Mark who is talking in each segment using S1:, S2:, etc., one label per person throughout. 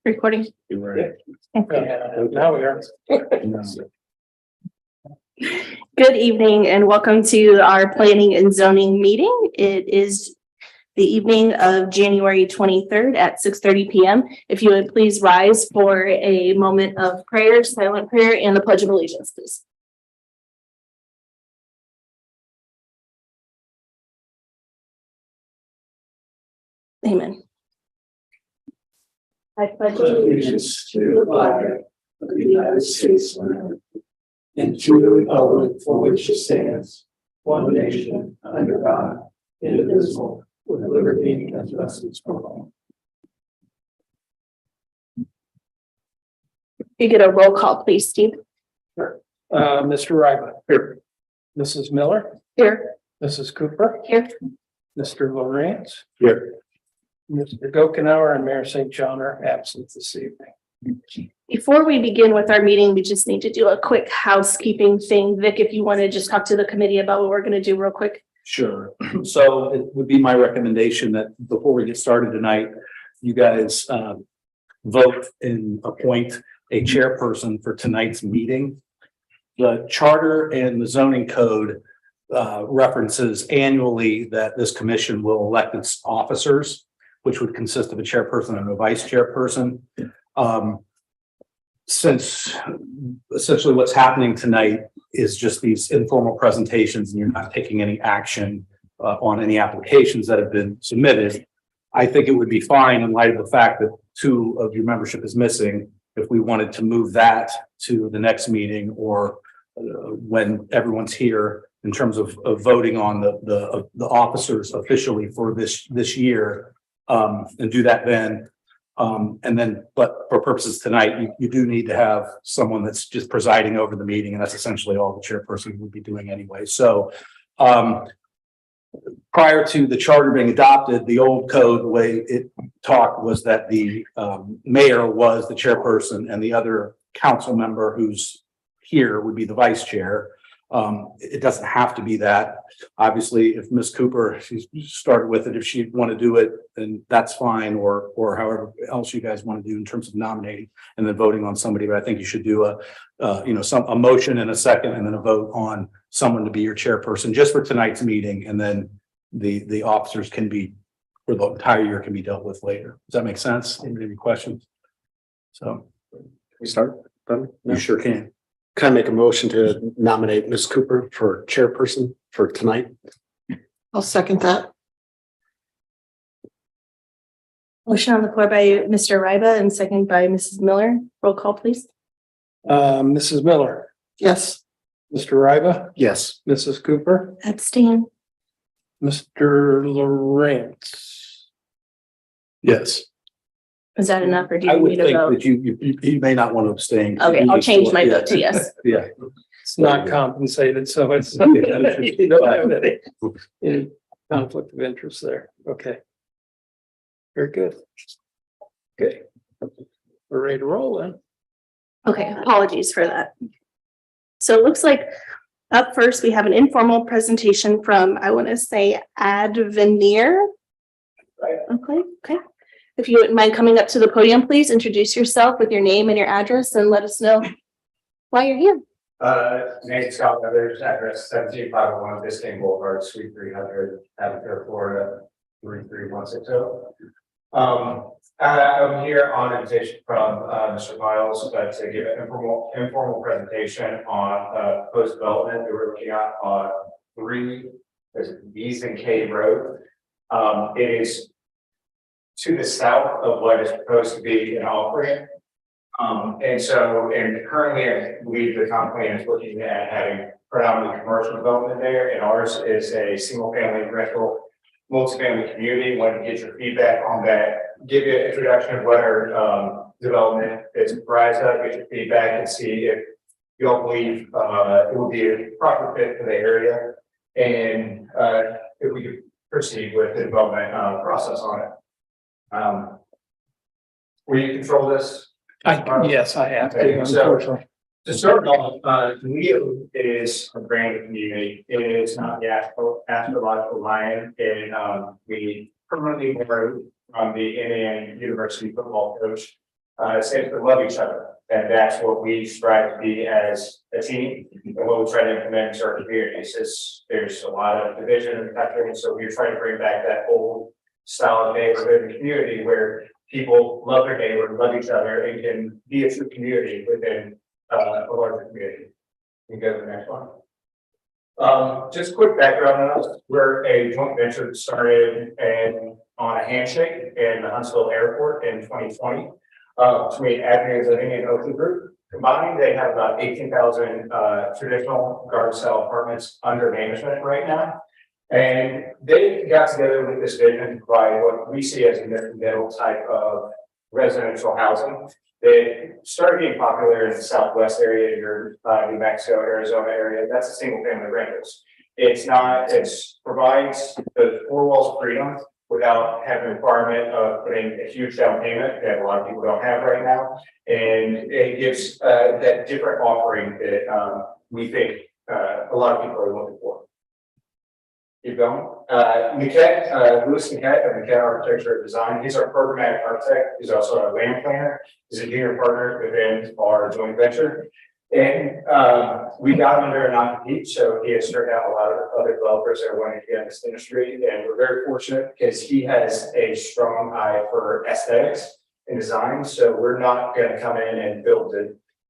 S1: Recording.
S2: Now we are.
S1: Good evening and welcome to our planning and zoning meeting. It is the evening of January 23rd at 6:30 p.m. If you would please rise for a moment of prayer, silent prayer, and the Pledge of Allegiance, please. Amen. I pledge
S2: Allegiance to the flag of the United States of America and to the republic for which it stands, one nation, under God, indivisible, with liberty and justice for all.
S1: You get a roll call, please, Steve.
S2: Mr. Ryba. Here. Mrs. Miller.
S1: Here.
S2: Mrs. Cooper.
S1: Here.
S2: Mr. Lawrence.
S3: Here.
S2: Mr. Gokenhour and Mayor St. John are absent this evening.
S1: Before we begin with our meeting, we just need to do a quick housekeeping thing. Vic, if you want to just talk to the committee about what we're going to do real quick.
S3: Sure. So it would be my recommendation that before we get started tonight, you guys vote and appoint a chairperson for tonight's meeting. The charter and the zoning code references annually that this commission will elect its officers, which would consist of a chairperson and a vice chairperson. Since essentially what's happening tonight is just these informal presentations and you're not taking any action on any applications that have been submitted, I think it would be fine in light of the fact that 2 of your membership is missing if we wanted to move that to the next meeting or when everyone's here in terms of voting on the officers officially for this year, and do that then. And then, but for purposes tonight, you do need to have someone that's just presiding over the meeting, and that's essentially all the chairperson would be doing anyway. So prior to the charter being adopted, the old code, the way it talked was that the mayor was the chairperson and the other council member who's here would be the vice chair. It doesn't have to be that. Obviously, if Ms. Cooper, she started with it, if she want to do it, then that's fine, or however else you guys want to do in terms of nominating and then voting on somebody. But I think you should do a motion and a second and then a vote on someone to be your chairperson just for tonight's meeting, and then the officers can be for the entire year can be dealt with later. Does that make sense? Any questions? So
S4: We start?
S3: you sure can.
S4: Can I make a motion to nominate Ms. Cooper for chairperson for tonight?
S5: I'll second that.
S1: Motion on the floor by Mr. Ryba and second by Mrs. Miller. Roll call, please.
S2: Mrs. Miller,
S5: Yes.
S2: Mr. Ryba,
S4: Yes.
S2: Mrs. Cooper,
S1: Abstain.
S2: Mr. Lawrence.
S3: Yes.
S1: Is that enough or do
S3: I
S1: you
S3: would
S1: need a
S3: think
S1: vote?
S3: that you may not want to abstain.
S1: Okay, I'll change my vote to yes.
S3: Yeah.
S2: It's not compensated, so it's. You don't have any conflict of interest there. Okay. Very good. Okay. We're ready to roll then.
S1: Okay, apologies for that. So it looks like up first, we have an informal presentation from, I want to say, Advenir. Okay. If you wouldn't mind coming up to the podium, please introduce yourself with your name and your address and let us know why you're here.
S6: Name Scott Weathers, address 17501 Biscayne Boulevard, Suite 300, Aventura, Florida 33160. I'm here on invitation from Mr. Miles to give an informal presentation on post development that we're looking at on 3 Beason Cave Road. It is to the south of what is supposed to be an off-ramp. And currently I believe the comp plan is looking at having predominantly commercial development there, and ours is a single family rental, multifamily community. Want to get your feedback on that, give you an introduction of what our development is comprised of, get your feedback and see if you all believe it will be a proper fit for the area, and if we could proceed with the development process on it. Will you control this?
S2: Yes, I have to,
S6: Okay, so-
S2: unfortunately.
S6: To start off, Leo is a brand community. It is not the astrological lion, and we permanently borrowed from the Indiana University football coach, stands for love each other. And that's what we strive to be as a team and what we try to implement into our communities is there's a lot of division in the country. And so we're trying to bring back that old style of neighborhood and community where people love their neighbor, love each other, and can be a true community within a larger community. You can go to the next one. Just quick background on us. We're a joint venture that started on a handshake in the Huntsville Airport in 2020 between Adrian's Living and Oakley Group. Combined, they have about 18,000 traditional garden style apartments under management right now. And they got together with this vision to provide what we see as a middle type of residential housing. They started getting popular in the Southwest area, your New Mexico, Arizona area. That's a single family rentals. It provides the 4 walls of freedom without having the requirement of putting a huge down payment that a lot of people don't have right now. And it gives that different offering that we think a lot of people are looking for. Keep going. Louis Niquette of Niquette Architecture and Design. He's our programmatic architect. He's also our land planner. He's a junior partner within our joint venture. And we got him under a non-compete, so he has turned out a lot of other developers that are wanting to get in this industry. And we're very fortunate because he has a strong eye for aesthetics and design. So we're not going to come in and build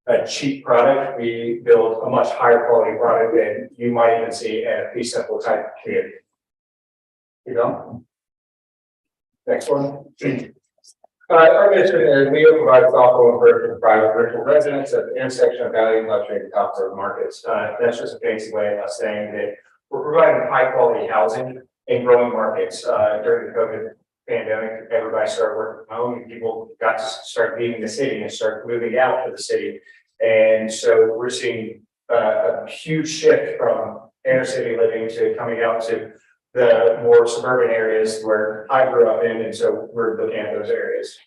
S6: a cheap product. We build a much higher quality product than you might even see at a fee simple type of community. You know? Next one. Our mission is we provide thoughtful and virtual private rental residents at the intersection of value and luxury and top of markets. That's just a fancy way of us saying that we're providing high quality housing in growing markets. During the COVID pandemic, everybody started working from home and people got to start leaving the city and start moving out of the city. And so we're seeing a huge shift from inner city living to coming out to the more suburban areas where I grew up in. And so we're looking at those areas.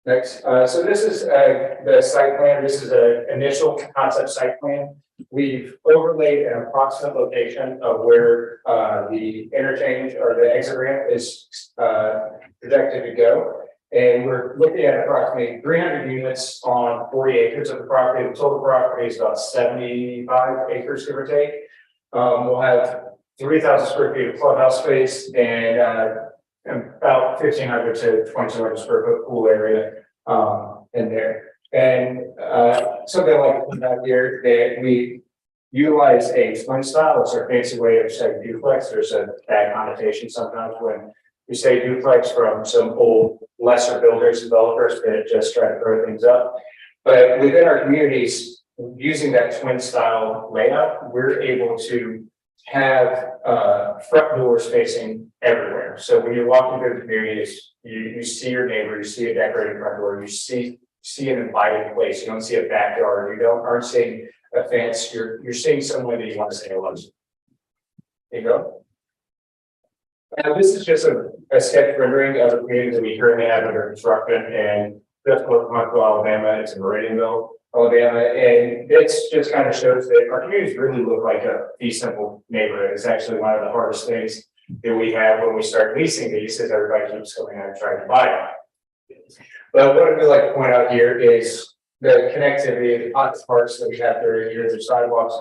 S6: Next. So this is the site plan. This is an initial concept site plan. We've overlaid an approximate location of where the interchange or the exit ramp is projected to go. And we're looking at approximately 300 units on 40 acres of the property. The total property is about 75 acres, give or take. We'll have 3,000 square feet of clubhouse space and about 1,500 to 2,200 square foot pool area in there. And something like that here that we utilize a twin style. It's our fancy way of saying duplex. There's a bad connotation sometimes when we say duplex from some old lesser builders, developers that just try to throw things up. But within our communities, using that twin style layout, we're able to have front doors facing everywhere. So when you're walking through the communities, you see your neighbor, you see a decorated front door, you see an inviting place. You don't see a backyard. Aren't seeing a fence. You're seeing someone that you want to say hello to. There you go. This is just a sketch rendering of the community that we currently have under construction and just north of Huntsville, Alabama. It's in Meridianville, Alabama, and it's just kind of shows that our communities really look like a fee simple neighborhood. It's actually one of the hardest things that we have when we start leasing these, is everybody keeps coming out and trying to buy them. But what I'd like to point out here is the connectivity, the hottest parts that we have during here, the sidewalks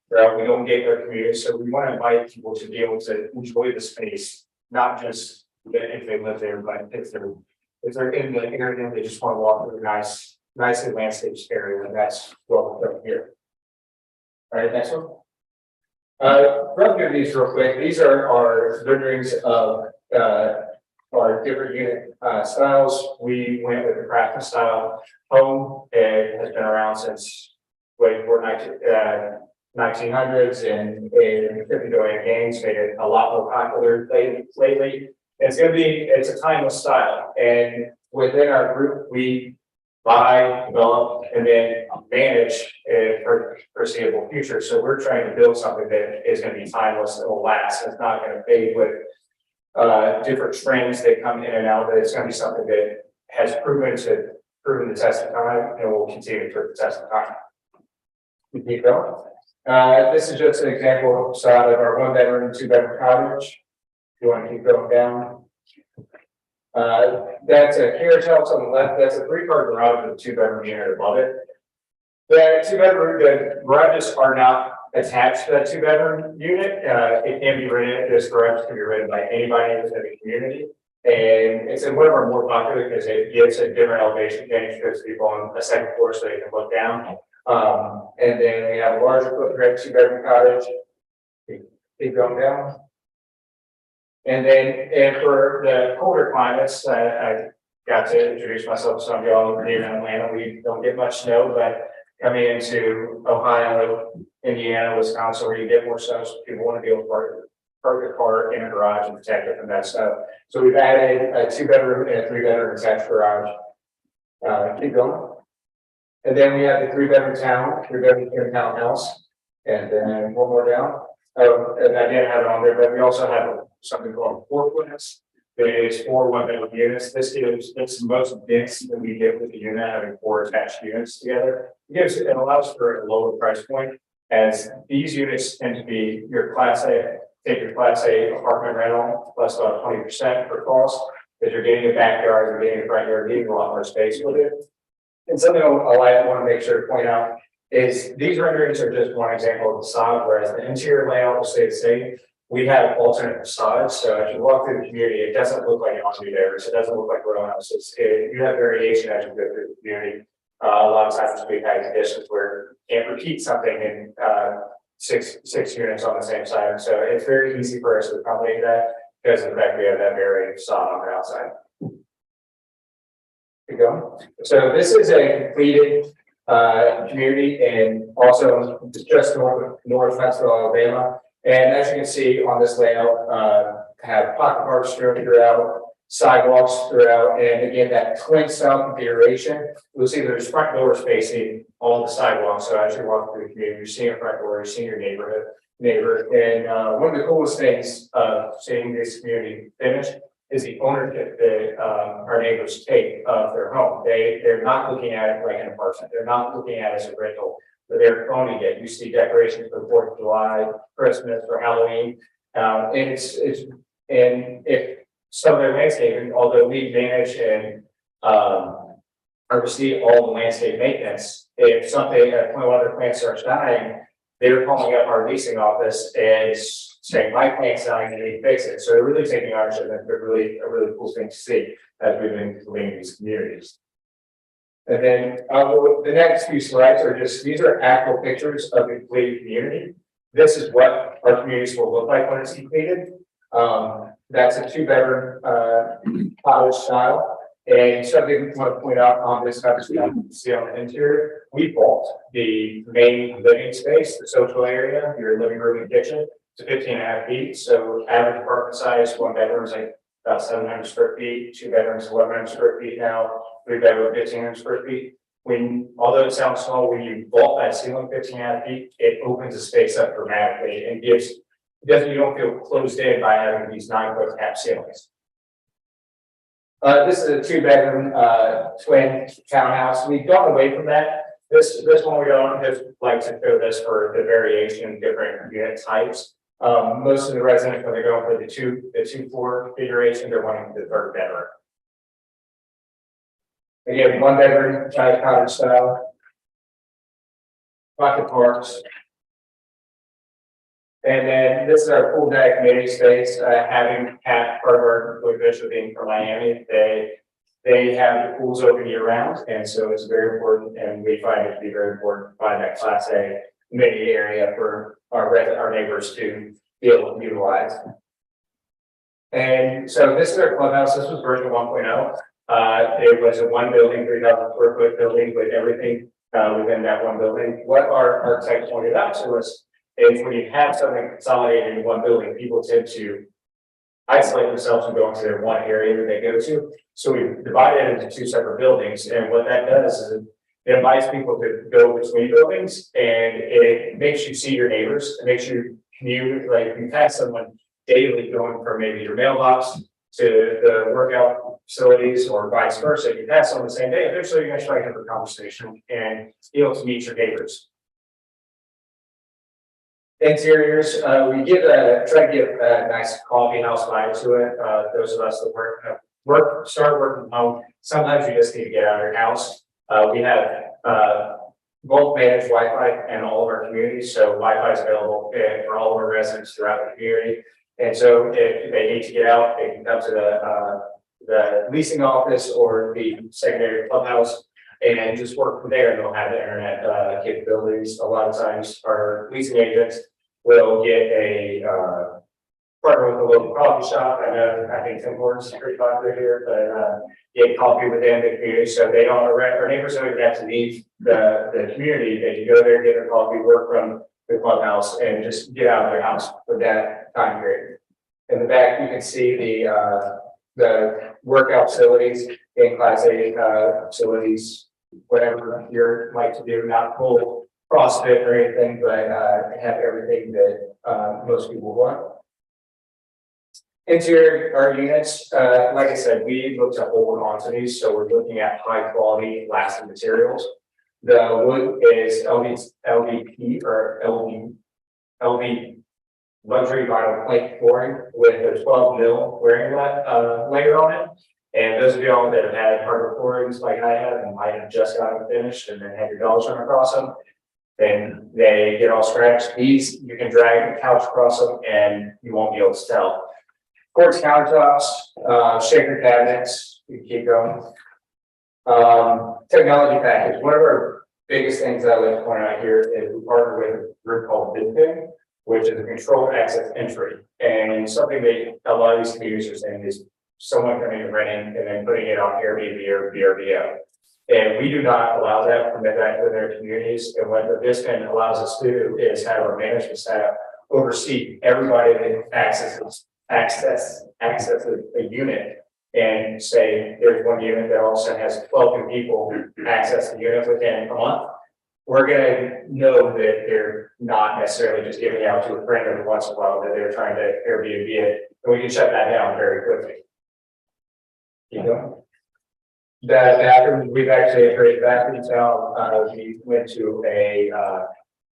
S6: throughout. We don't gate our community, so we want to invite people to be able to enjoy the space, not just if they live there, but if they're in the area, they just want to walk through a nicely landscaped area, and that's what we're doing here. All right, next one. Run through these real quick. These are our renderings of our different unit styles. We went with the Craftsman style home. It has been around since way before 1900s, and Griffin Joanne Gaines made it a lot more popular lately. It's a timeless style, and within our group, we buy, develop, and then manage for foreseeable future. So we're trying to build something that is going to be timeless and will last. It's not going to fade with different trends that come in and out. But it's going to be something that has proven the test of time and will continue to prove the test of time. We keep going. This is just an example side of our 1 bedroom, 2 bedroom cottage. You want to keep going down. That's a carriage house on the left, that's a 3-car garage with a 2-bedroom unit above it. The 2-bedroom, the garages are not attached to that 2-bedroom unit, it can be rented, this garage can be rented by anybody in the community. And it's in one of our more popular because it gives a different elevation change because people on the second floor so they can look down. And then we have a larger footprint, 2-bedroom cottage. Keep going down. And then, and for the colder climates, I got to introduce myself to some of y'all here in Atlanta. We don't get much snow, but coming into Ohio, Indiana, Wisconsin, where you get more snow, so people want to be able to park their car in a garage and protect it from that stuff. So we've added a 2-bedroom and a 3-bedroom attached garage. Keep going. And then we have the 3-bedroom townhouse. And then one more down. And I didn't have it on there, but we also have something called 4-footness. It is 4 1-bedroom units. This is the most dense that we get with the unit, having 4 attached units together. It allows for a lower price point, as these units tend to be your Class A. Take your Class A apartment rental plus about 20% for cost, because you're getting a backyard, you're getting a front yard, you're getting a lot more space with it. And something I want to make sure to point out is these renderings are just one example of the facade, whereas the interior layout will stay the same. We have alternate facades, so as you walk through the community, it doesn't look like an Audrey Davis, it doesn't look like row houses. You have variation as you go through the community. A lot of times we've had conditions where you can't repeat something in six units on the same side. So it's very easy for us to accommodate that because of the fact we have that very facade on the outside. Keep going. So this is a completed community and also just north Huntsville, Alabama. And as you can see on this layout, have pocket parks strewn throughout, sidewalks throughout, and again, that twin style configuration, you'll see there's front door spacing all the sidewalks. So as you walk through the community, you're seeing a front door, you're seeing your neighbor. And one of the coolest things of seeing this community finished is the ownership that our neighbors take of their home. They're not looking at it like an apartment. They're not looking at it as a rental, but they're owning it. You see decorations for the 4th of July, Christmas, for Halloween. And if some of their landscaping, although we manage and oversee all the landscape maintenance, if something, one of their plants starts dying, they're calling up our leasing office and saying, my plant's dying, and they fix it. So they're really taking ownership, and it's really a really cool thing to see as we've been leading these communities. And then the next few slides are these are actual pictures of the completed community. This is what our communities will look like when it's completed. That's a 2-bedroom cottage style. And something we want to point out on this house, you can see on the interior, we bought the main living space, the social area, your living room and kitchen, to 15.5 feet. So average apartment size, 1 bedroom is like about 700 square feet, 2 bedrooms, 1,100 square feet now, 3 bedroom, 1,500 square feet. Although it sounds small, when you vault that ceiling 15.5 feet, it opens the space up dramatically and you don't feel closed in by having these 9-foot cap ceilings. This is a 2-bedroom twin townhouse. We've gone away from that. This one we don't just like to show this for the variation in different unit types. Most of the residents, when they're going for the 2-floor configuration, they're wanting the 3rd bedroom. Again, 1-bedroom, giant cottage style, pocket parks. And then this is our pool deck community space, having Pat Carter with Bishop being from Miami. They have the pools open year round, and so it's very important, and we find it to be very important to find that Class A amenity area for our neighbors to be able to utilize. And so this is our clubhouse. This was version 1.0. It was a 1 building, 3,000 square foot building with everything within that 1 building. What our architect pointed out to us is when you have something consolidated in 1 building, people tend to isolate themselves and go into their 1 area that they go to. So we divided it into 2 separate buildings. And what that does is it invites people to go between buildings, and it makes you see your neighbors. It makes you commute, like you pass someone daily going from maybe your mailbox to the workout facilities or vice versa. You pass on the same day, eventually you're going to try to have a conversation and be able to meet your neighbors. Interiors, we try to give a nice coffee house vibe to it. Those of us that start working from home, sometimes you just need to get out of your house. We have, both managed Wi-Fi in all of our communities, so Wi-Fi is available for all of our residents throughout the community. And so if they need to get out, they can come to the leasing office or the secondary clubhouse and just work from there, and they'll have the internet capabilities. A lot of times our leasing agents will get a partner with a local coffee shop. I think Tim Hortons is pretty popular here, but get coffee within the community, so they don't, our neighbors don't even have to leave the community. They can go there, get their coffee, work from the clubhouse, and just get out of their house for that time period. In the back, you can see the workout facilities in Class A facilities, whatever you're like to do, not full CrossFit or anything, but have everything that most people want. Interior, our units, like I said, we look to hold on to these, so we're looking at high quality lasting materials. The wood is LVP or LV luxury vinyl plank flooring with a 12 mil wearing layer on it. And those of y'all that have had hardwood floorings like I have and might have just got them finished and then had your dogs run across them, and they get all scratched. These, you can drag the couch across them and you won't be able to tell. Quartz countertops, shaker cabinets, you can keep going. Technology package. One of our biggest things that I like to point out here is we partner with a group called BidPin, which is a controlled access entry. And something that a lot of these communities are saying is someone coming and renting and then putting it on Airbnb or VRBO. And we do not allow that, permit that to their communities. And what the BidPin allows us to do is have our management staff oversee everybody that accesses a unit, and say there's one unit that also has 12 people access the unit within a month. We're gonna know that they're not necessarily just giving out to a friend every once in a while, that they're trying to Airbnb it, and we can shut that down very quickly. You know, the bathroom, we've actually upgraded bathrooms now. We went to a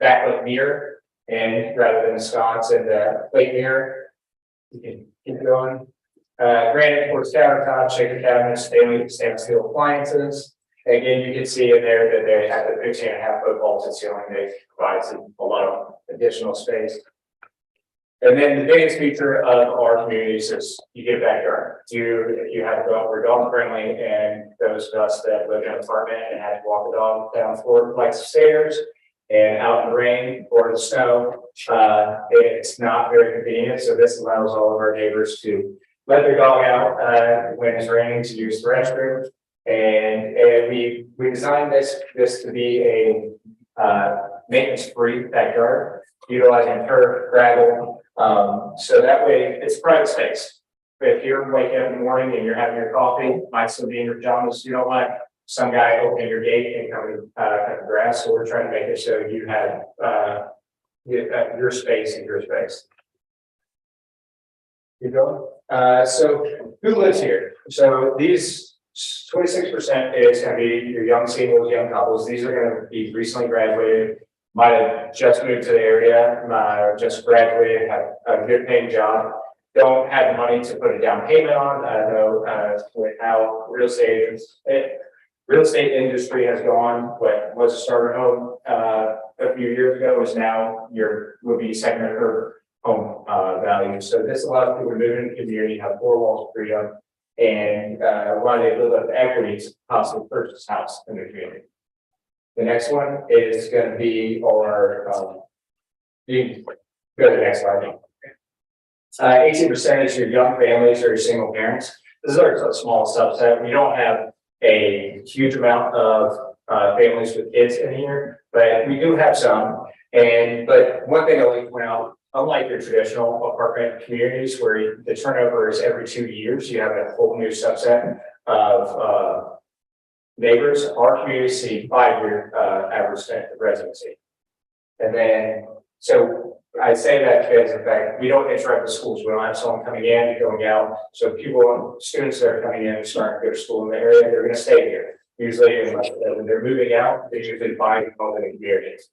S6: backlit mirror, and rather than sconce and plate mirror. You can keep going. Granite quartz countertops, shaker cabinets, stainless steel appliances. Again, you can see in there that they have the 15.5-foot vaulted ceiling. They provides a lot of additional space. And then the biggest feature of our communities is you get a backyard. You have a dog, we're dog friendly, and those of us that live in an apartment and have to walk the dog down 4 flights of stairs and out in the rain or the snow, it's not very convenient. So this allows all of our neighbors to let their dog out when it's raining to use the restroom. And we designed this to be a maintenance-free backyard, utilizing turf, gravel, so that way it's private space. If you're waking up in the morning and you're having your coffee, might still be in your pajamas, you don't want some guy opening your gate and coming cut the grass. So we're trying to make it so you have your space and your space. You going? So who lives here? So these 26% is going to be your young singles, young couples. These are going to be recently graduated, might have just moved to the area, just graduated, have a good paying job, don't have the money to put a down payment on. I know with how real estate industry has gone, what was a starter home a few years ago is now would be second or third home value. So this allows people to move in the community, have 4 walls of freedom, and while they build up equity to possibly purchase a house in the community. The next one is going to be our, you can go to the next slide. 18% is your young families or your single parents. This is our small subset. We don't have a huge amount of families with kids in here, but we do have some. But one thing I like to point out, unlike your traditional apartment communities where the turnover is every 2 years, you have a whole new subset of neighbors. Our communities see 5-year average residency. And then, so I say that because in fact, we don't interrupt the schools. We don't have someone coming in and going out. So students that are coming in and starting to go to school in the area, they're going to stay here. Usually, when they're moving out, they usually buy home in the communities.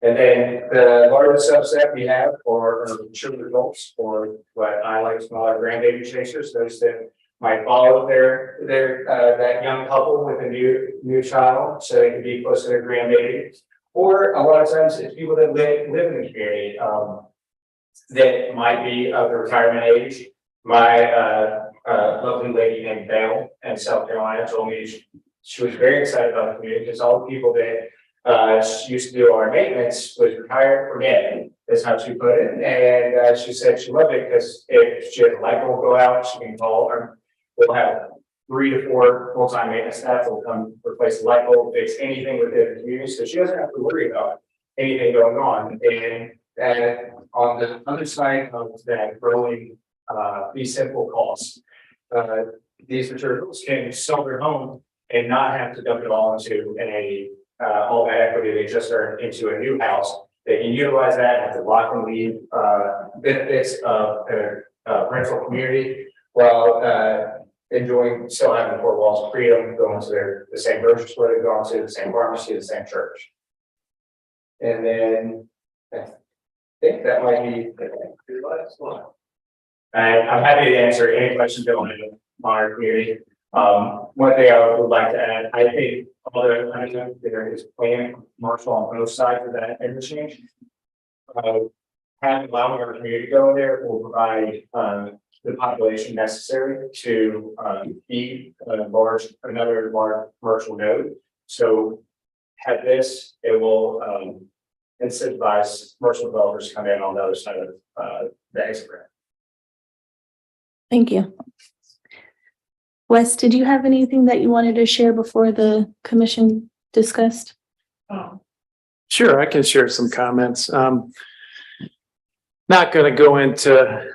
S6: And then the largest subset we have are mature adults, or what I like to call our grandbaby chasers, those that might follow that young couple with a new child, so they can be close to their grandbaby. Or a lot of times it's people that live in the community, that might be of the retirement age. My lovely lady named Belle in South Carolina told me she was very excited about the community because all the people that she used to do our maintenance was retired or dead. That's how she put it. And she said she loved it because if she had a light bulb go out, she can call her. We'll have 3 to 4 full-time maintenance staff will come replace the light bulb, fix anything within the community, so she doesn't have to worry about anything going on. And on the other side of that growing these simple costs, these materials can sell their home and not have to dump it all into all that equity they just earned into a new house. They can utilize that and have to lock and leave benefits of a rental community while still having the 4 walls of freedom, going to the same grocery store they've gone to, the same pharmacy, the same church. And then I think that might be the last one. And I'm happy to answer any questions that want to on our community. One thing I would like to add, I think although I know there is plan commercial on both sides of that interchange, allowing our community to go in there will provide the population necessary to feed another large commercial node. So have this, it will incentivize commercial developers to come in on the other side of the exit ramp.
S1: Thank you. Wes, did you have anything that you wanted to share before the commission discussed?
S2: Sure, I can share some comments. Not going to go into,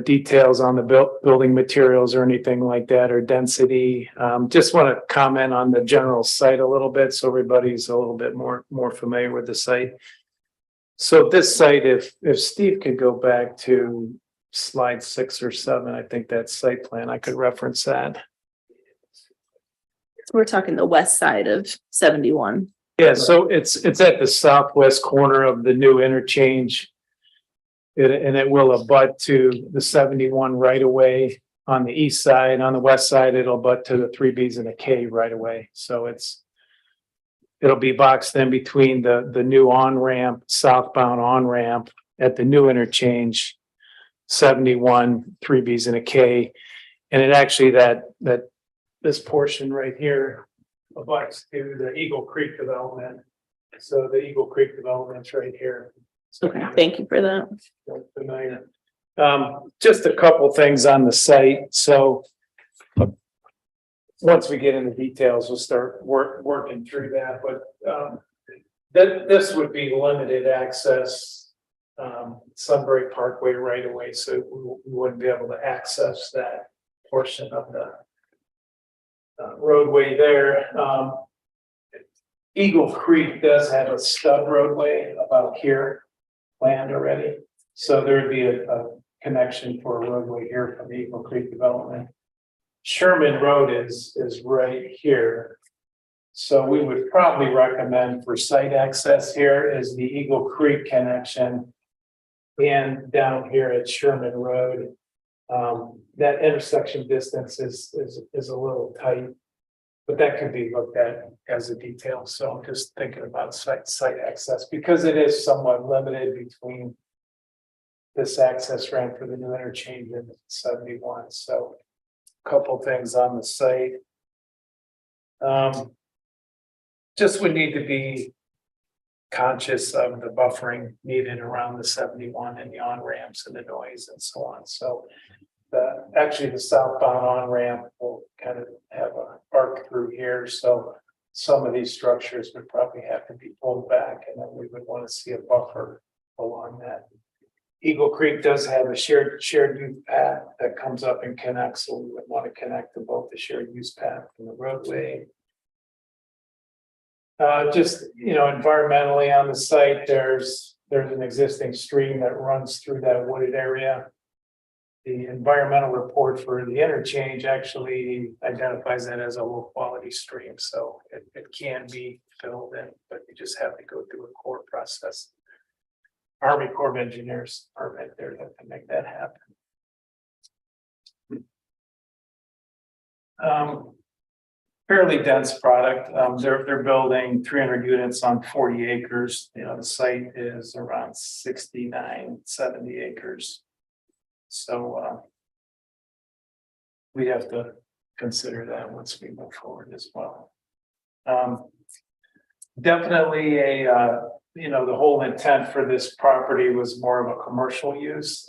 S2: details on the building materials or anything like that, or density. Just want to comment on the general site a little bit, so everybody's a little bit more familiar with the site. So this site, if Steve could go back to slide 6 or 7, I think that site plan, I could reference that.
S1: We're talking the west side of 71.
S2: Yeah, so it's at the southwest corner of the new interchange. And it will abut to the 71 right away on the east side. On the west side, it'll abut to the 3Bs and a K right away. So it'll be boxed in between the new on-ramp, southbound on-ramp at the new interchange, 71, 3Bs and a K. And it actually this portion right here abuts to the Eagle Creek development. So the Eagle Creek development's right here.
S1: Okay, thank you for that.
S2: Familiar. Just a couple things on the site. So once we get into details, we'll start working through that. But this would be limited access, Sunbury Parkway right away. So we wouldn't be able to access that portion of the roadway there. Eagle Creek does have a stub roadway about here planned already. So there would be a connection for a roadway here from the Eagle Creek development. Sherman Road is right here. So we would probably recommend for site access here is the Eagle Creek connection. And down here at Sherman Road, that intersection distance is a little tight, but that could be looked at as a detail. So I'm just thinking about site access because it is somewhat limited between this access ramp for the new interchange and 71. So a couple things on the site. Just would need to be conscious of the buffering needed around the 71 and the on ramps and the noise and so on. So actually the southbound on ramp will kind of have a arc through here. So some of these structures would probably have to be pulled back, and then we would want to see a buffer along that. Eagle Creek does have a shared use path that comes up and connects, so we would want to connect to both the shared use path and the roadway. Just environmentally on the site, there's an existing stream that runs through that wooded area. the environmental report for the interchange actually identifies that as a low quality stream, so it can be filled in, but you just have to go through a core process. Army Corps of Engineers are right there to make that happen. Fairly dense product. They're building 300 units on 40 acres. You know, the site is around 69, 70 acres. So we have to consider that once we move forward as well. Definitely you know, the whole intent for this property was more of a commercial use.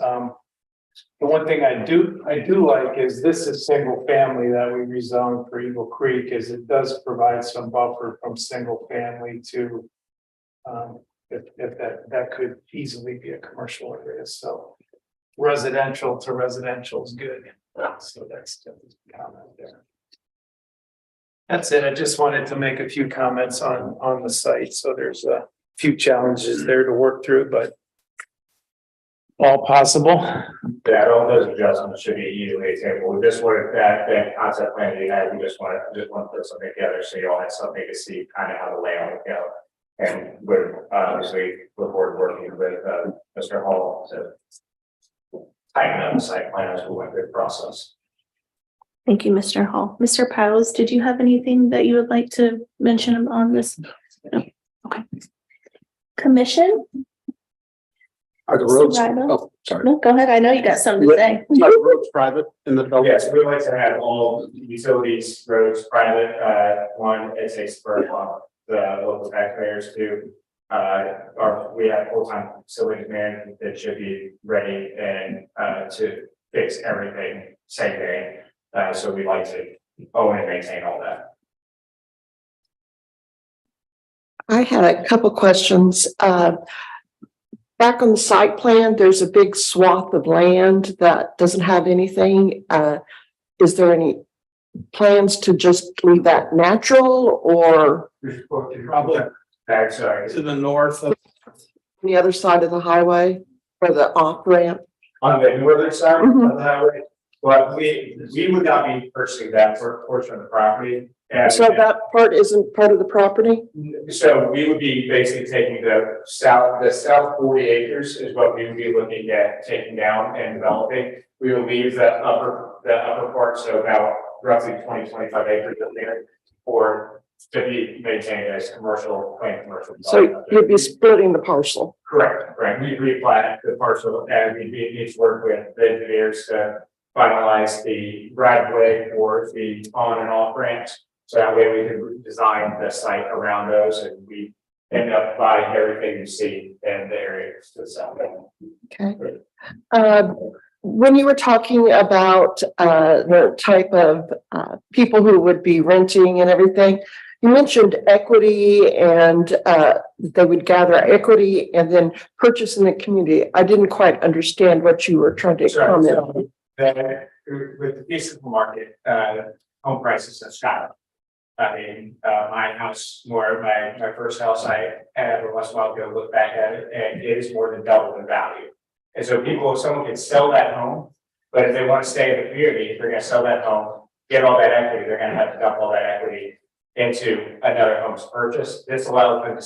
S2: The one thing I do like is this is single family that we rezoned for Eagle Creek, is it does provide some buffer from single family to if that could easily be a commercial area. So residential to residential is good. So that's just a comment there. That's it. I just wanted to make a few comments on the site. So there's a few challenges there to work through, but all possible.
S6: Yeah, all those adjustments should be easily attainable. We just wanted that concept plan that you had, we just want to put something together so you all had something to see kind of how the layout would go. And we're obviously look forward to working with Mr. Hall to tighten up the site plan as we went through the process.
S1: Thank you, Mr. Hall. Mr. Powers, did you have anything that you would like to mention on this? No. Okay. Commission?
S4: Are the roads,
S1: Mr. Ryder?
S4: oh, sorry.
S1: No, go ahead. I know you got something to say.
S4: Are the roads private in the development?
S6: Yes, we like to have all utilities, roads, private, one, it's a spur on the local taxpayers too. We have full-time facilities management that should be ready and to fix everything same day. So we like to own and maintain all that.
S5: I had a couple questions. Back on the site plan, there's a big swath of land that doesn't have anything. Is there any plans to just leave that natural, or
S3: Probably
S6: Sorry.
S3: to the north of.
S5: the other side of the highway or the off ramp?
S6: On the northern side
S5: Mhm.
S6: of the highway, but we would not be purchasing that portion of the property. And
S5: So that part isn't part of the property?
S6: so we would be basically taking the south 40 acres is what we would be looking at taking down and developing. We will leave the upper part, so about roughly 20-25 acres of there for to be maintained as commercial, plain commercial.
S5: So you'd be splitting the parcel.
S6: Correct, we replat the parcel and we need to work with the engineers to finalize the right of way for the on and off ramps. So that way we can design the site around those and we end up buying everything you see in the area to the south.
S5: Okay. When you were talking about the type of people who would be renting and everything, you mentioned equity and they would gather equity and then purchase in the community. I didn't quite understand what you were trying to
S6: Sorry,
S5: comment
S6: so-
S5: on.
S6: With the physical market, home prices have shot up. I mean, my house, my first house I had every once in a while go look back at it, and it is more than double in value. And so if someone can sell that home, but if they want to stay in the community, if they're gonna sell that home, get all that equity, they're gonna have to dump all that equity into another home's purchase. This allows them to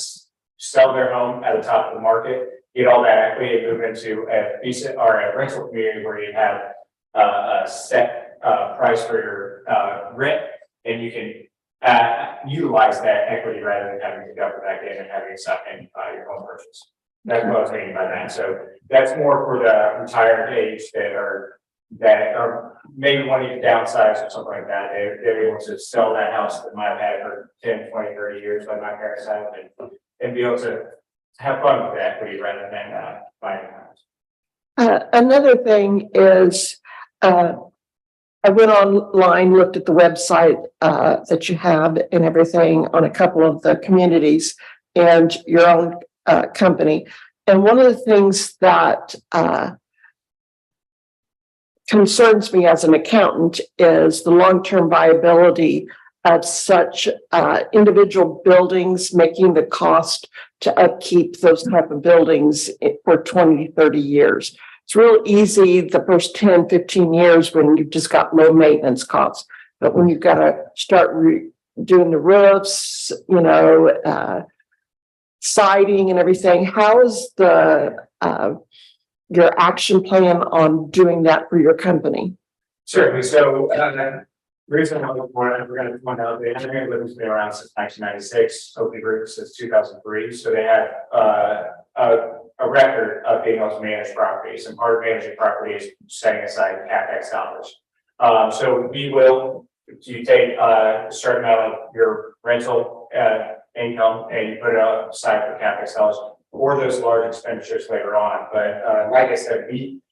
S6: sell their home at the top of the market, get all that equity and move into a decent or a rental community where you have a set price for your rent, and you can utilize that equity rather than having to dump it back in and having it suck in your home purchase. That's what I was thinking by that. So that's more for the retired age that are maybe wanting to downsize or something like that. They're able to sell that house that might have had for 10, 20, 30 years, like my parents have, and be able to have fun with the equity rather than buying a house.
S5: Another thing is, I went online, looked at the website that you have and everything on a couple of the communities and your own company. And one of the things that concerns me as an accountant is the long-term viability of such individual buildings, making the cost to upkeep those type of buildings for 20, 30 years. it's real easy the first 10, 15 years when you've just got low maintenance costs. But when you've got to start doing the roofs, siding and everything, how is your action plan on doing that for your company?
S6: Certainly, so, the reason why we're gonna point out, the engineering living's been around since 1996, Oakley Group since 2003, so they have, a record of being able to manage properties, and part of managing properties is setting aside CapEx dollars. So we will, you take a certain amount of your rental, income and you put it aside for CapEx dollars for those large expenditures later on, but, like I said, we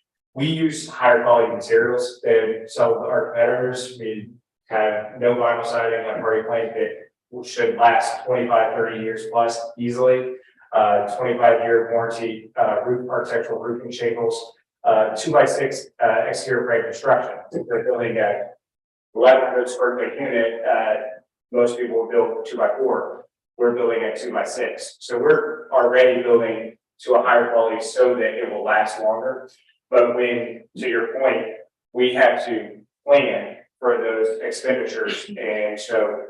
S6: use higher quality materials than some of our competitors. We have no vinyl siding like Murray Plank that should last 25, 30 years plus easily. 25-year warranty, architectural roofing shingles, 2x6 exterior frame construction. If they're building a 1,100 square foot unit, most people will build 2x4. We're building a 2x6. So we're already building to a higher quality so that it will last longer. But when, to your point, we have to plan for those expenditures. And so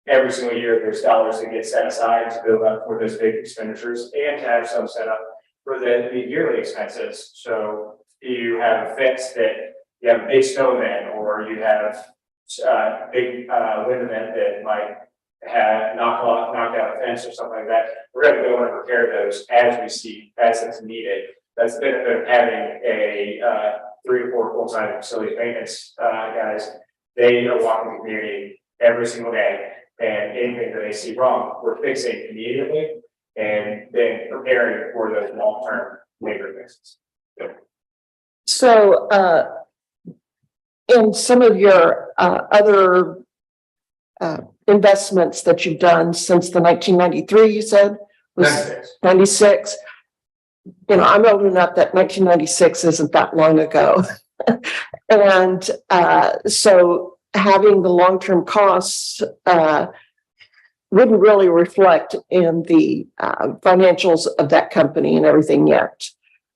S6: every single year, there's dollars that get set aside to build up for those big expenditures and to have some set up for the yearly expenses. So you have a fence that you have a big snow event, or you have big wind event that might have knocked out a fence or something like that. We're going to go and repair those as we see, as it's needed. That's the benefit of having a 3 to 4 full-time facility maintenance guys. They are walking the community every single day, and anything that they see wrong, we're fixing immediately, and then preparing for those long-term labor fixes.
S5: So, in some of your other investments that you've done since the 1993, you said was 96. I'm old enough that 1996 isn't that long ago. And so having the long-term costs wouldn't really reflect in the financials of that company and everything yet.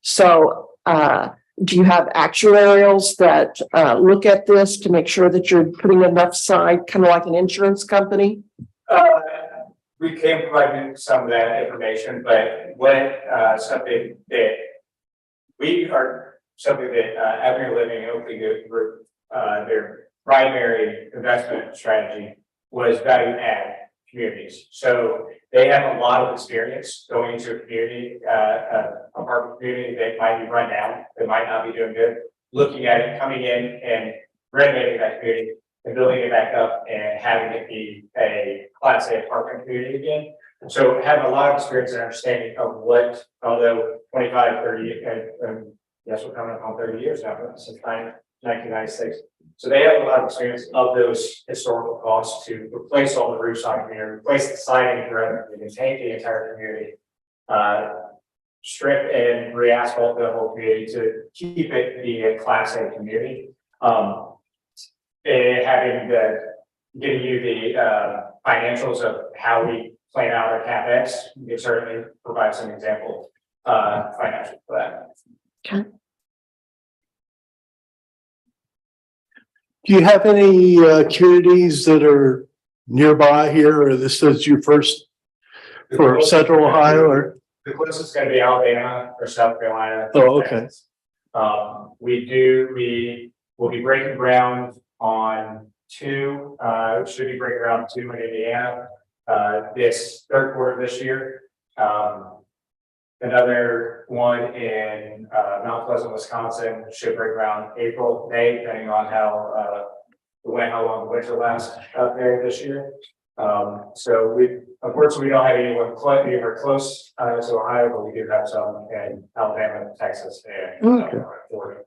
S5: So do you have actuarials that look at this to make sure that you're putting enough aside, kind of like an insurance company?
S6: We can provide you some of that information, but something that Avenue Living and Oakley Group, their primary investment strategy was value add communities. So they have a lot of experience going into a community, apartment community that might be run down, that might not be doing good, looking at it, coming in and renovating that community and building it back up and having it be a Class A apartment community again. So have a lot of experience and understanding of what, although 25, 30, yes, we're coming up on 30 years now, since 1996. So they have a lot of experience of those historical costs to replace all the roofs on the community, replace the siding throughout the community, paint the entire community, strip and re-asphalt the whole community to keep it be a Class A community. And giving you the financials of how we plan out our CapEx, we can certainly provide some example financial for that.
S5: Okay.
S2: Do you have any communities that are nearby here, or this is your first for Central Ohio, or?
S6: The closest is going to be Alabama or South Carolina.
S2: Oh, okay.
S6: We will be breaking ground on 2, should be breaking ground 2 in Indiana, this third quarter of this year. Another one in Mount Pleasant, Wisconsin should break ground April, May, depending on how long the winter lasts up there this year. So unfortunately, we don't have anyone anywhere close to Ohio, but we do have some in Alabama, Texas, and Florida.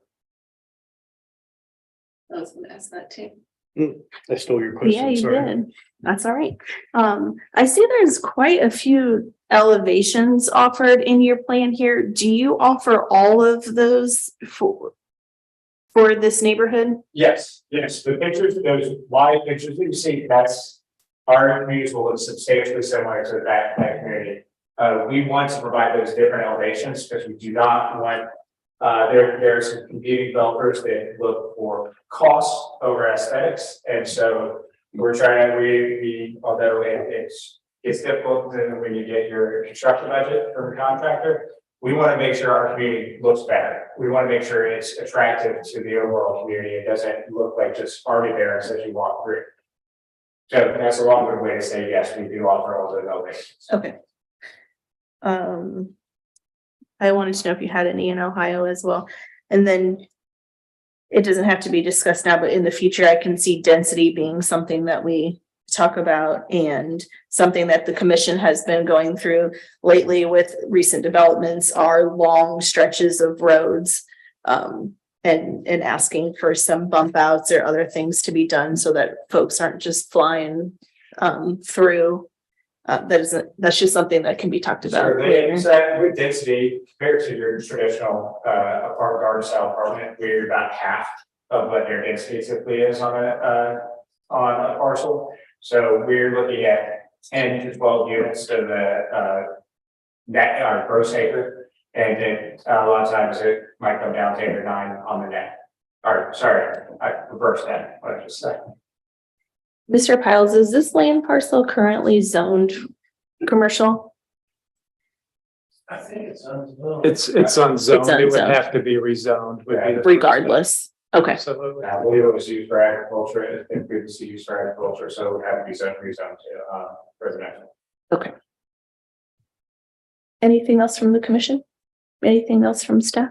S1: I was gonna ask that too.
S2: I stole your question.
S1: Yeah, you
S2: sorry.
S1: did. That's all right. I see there's quite a few elevations offered in your plan here. Do you offer all of those for this neighborhood?
S6: Yes. The pictures, those wide pictures that you see, that's our communities will look substantially similar to that community. We want to provide those different elevations because we do not want There are some competing developers that look for cost over aesthetics, and so we're trying, although it's difficult when you get your construction budget from a contractor, we want to make sure our community looks better. We want to make sure it's attractive to the overall community. It doesn't look like just army barracks as you walk through. So that's a long way to say, yes, we do offer all the elevations.
S1: Okay. I wanted to know if you had any in Ohio as well. And then it doesn't have to be discussed now, but in the future, I can see density being something that we talk about and something that the commission has been going through lately with recent developments are long stretches of roads. And asking for some bump outs or other things to be done so that folks aren't just flying through. That's just something that can be talked about
S6: Sure,
S1: later.
S6: so with density compared to your traditional apartment garden style apartment, we're about half of what their density typically is on a parcel. So we're looking at 10 to 12 units to the net gross acre. And then a lot of times it might come down to 8 or 9 on the net. Or sorry, I reversed that, what I just said.
S1: Mr. Piles, is this land parcel currently zoned commercial?
S2: I think it's unzoned.
S7: It's unzoned. It would
S1: unzoned.
S7: have to be rezoned. would be the first
S1: Regardless. Okay,
S7: step. Absolutely.
S6: I believe it was used for agriculture, it's been previously used for agriculture, so it would have to be rezoned to residential.
S1: anything else from the commission? Anything else from staff?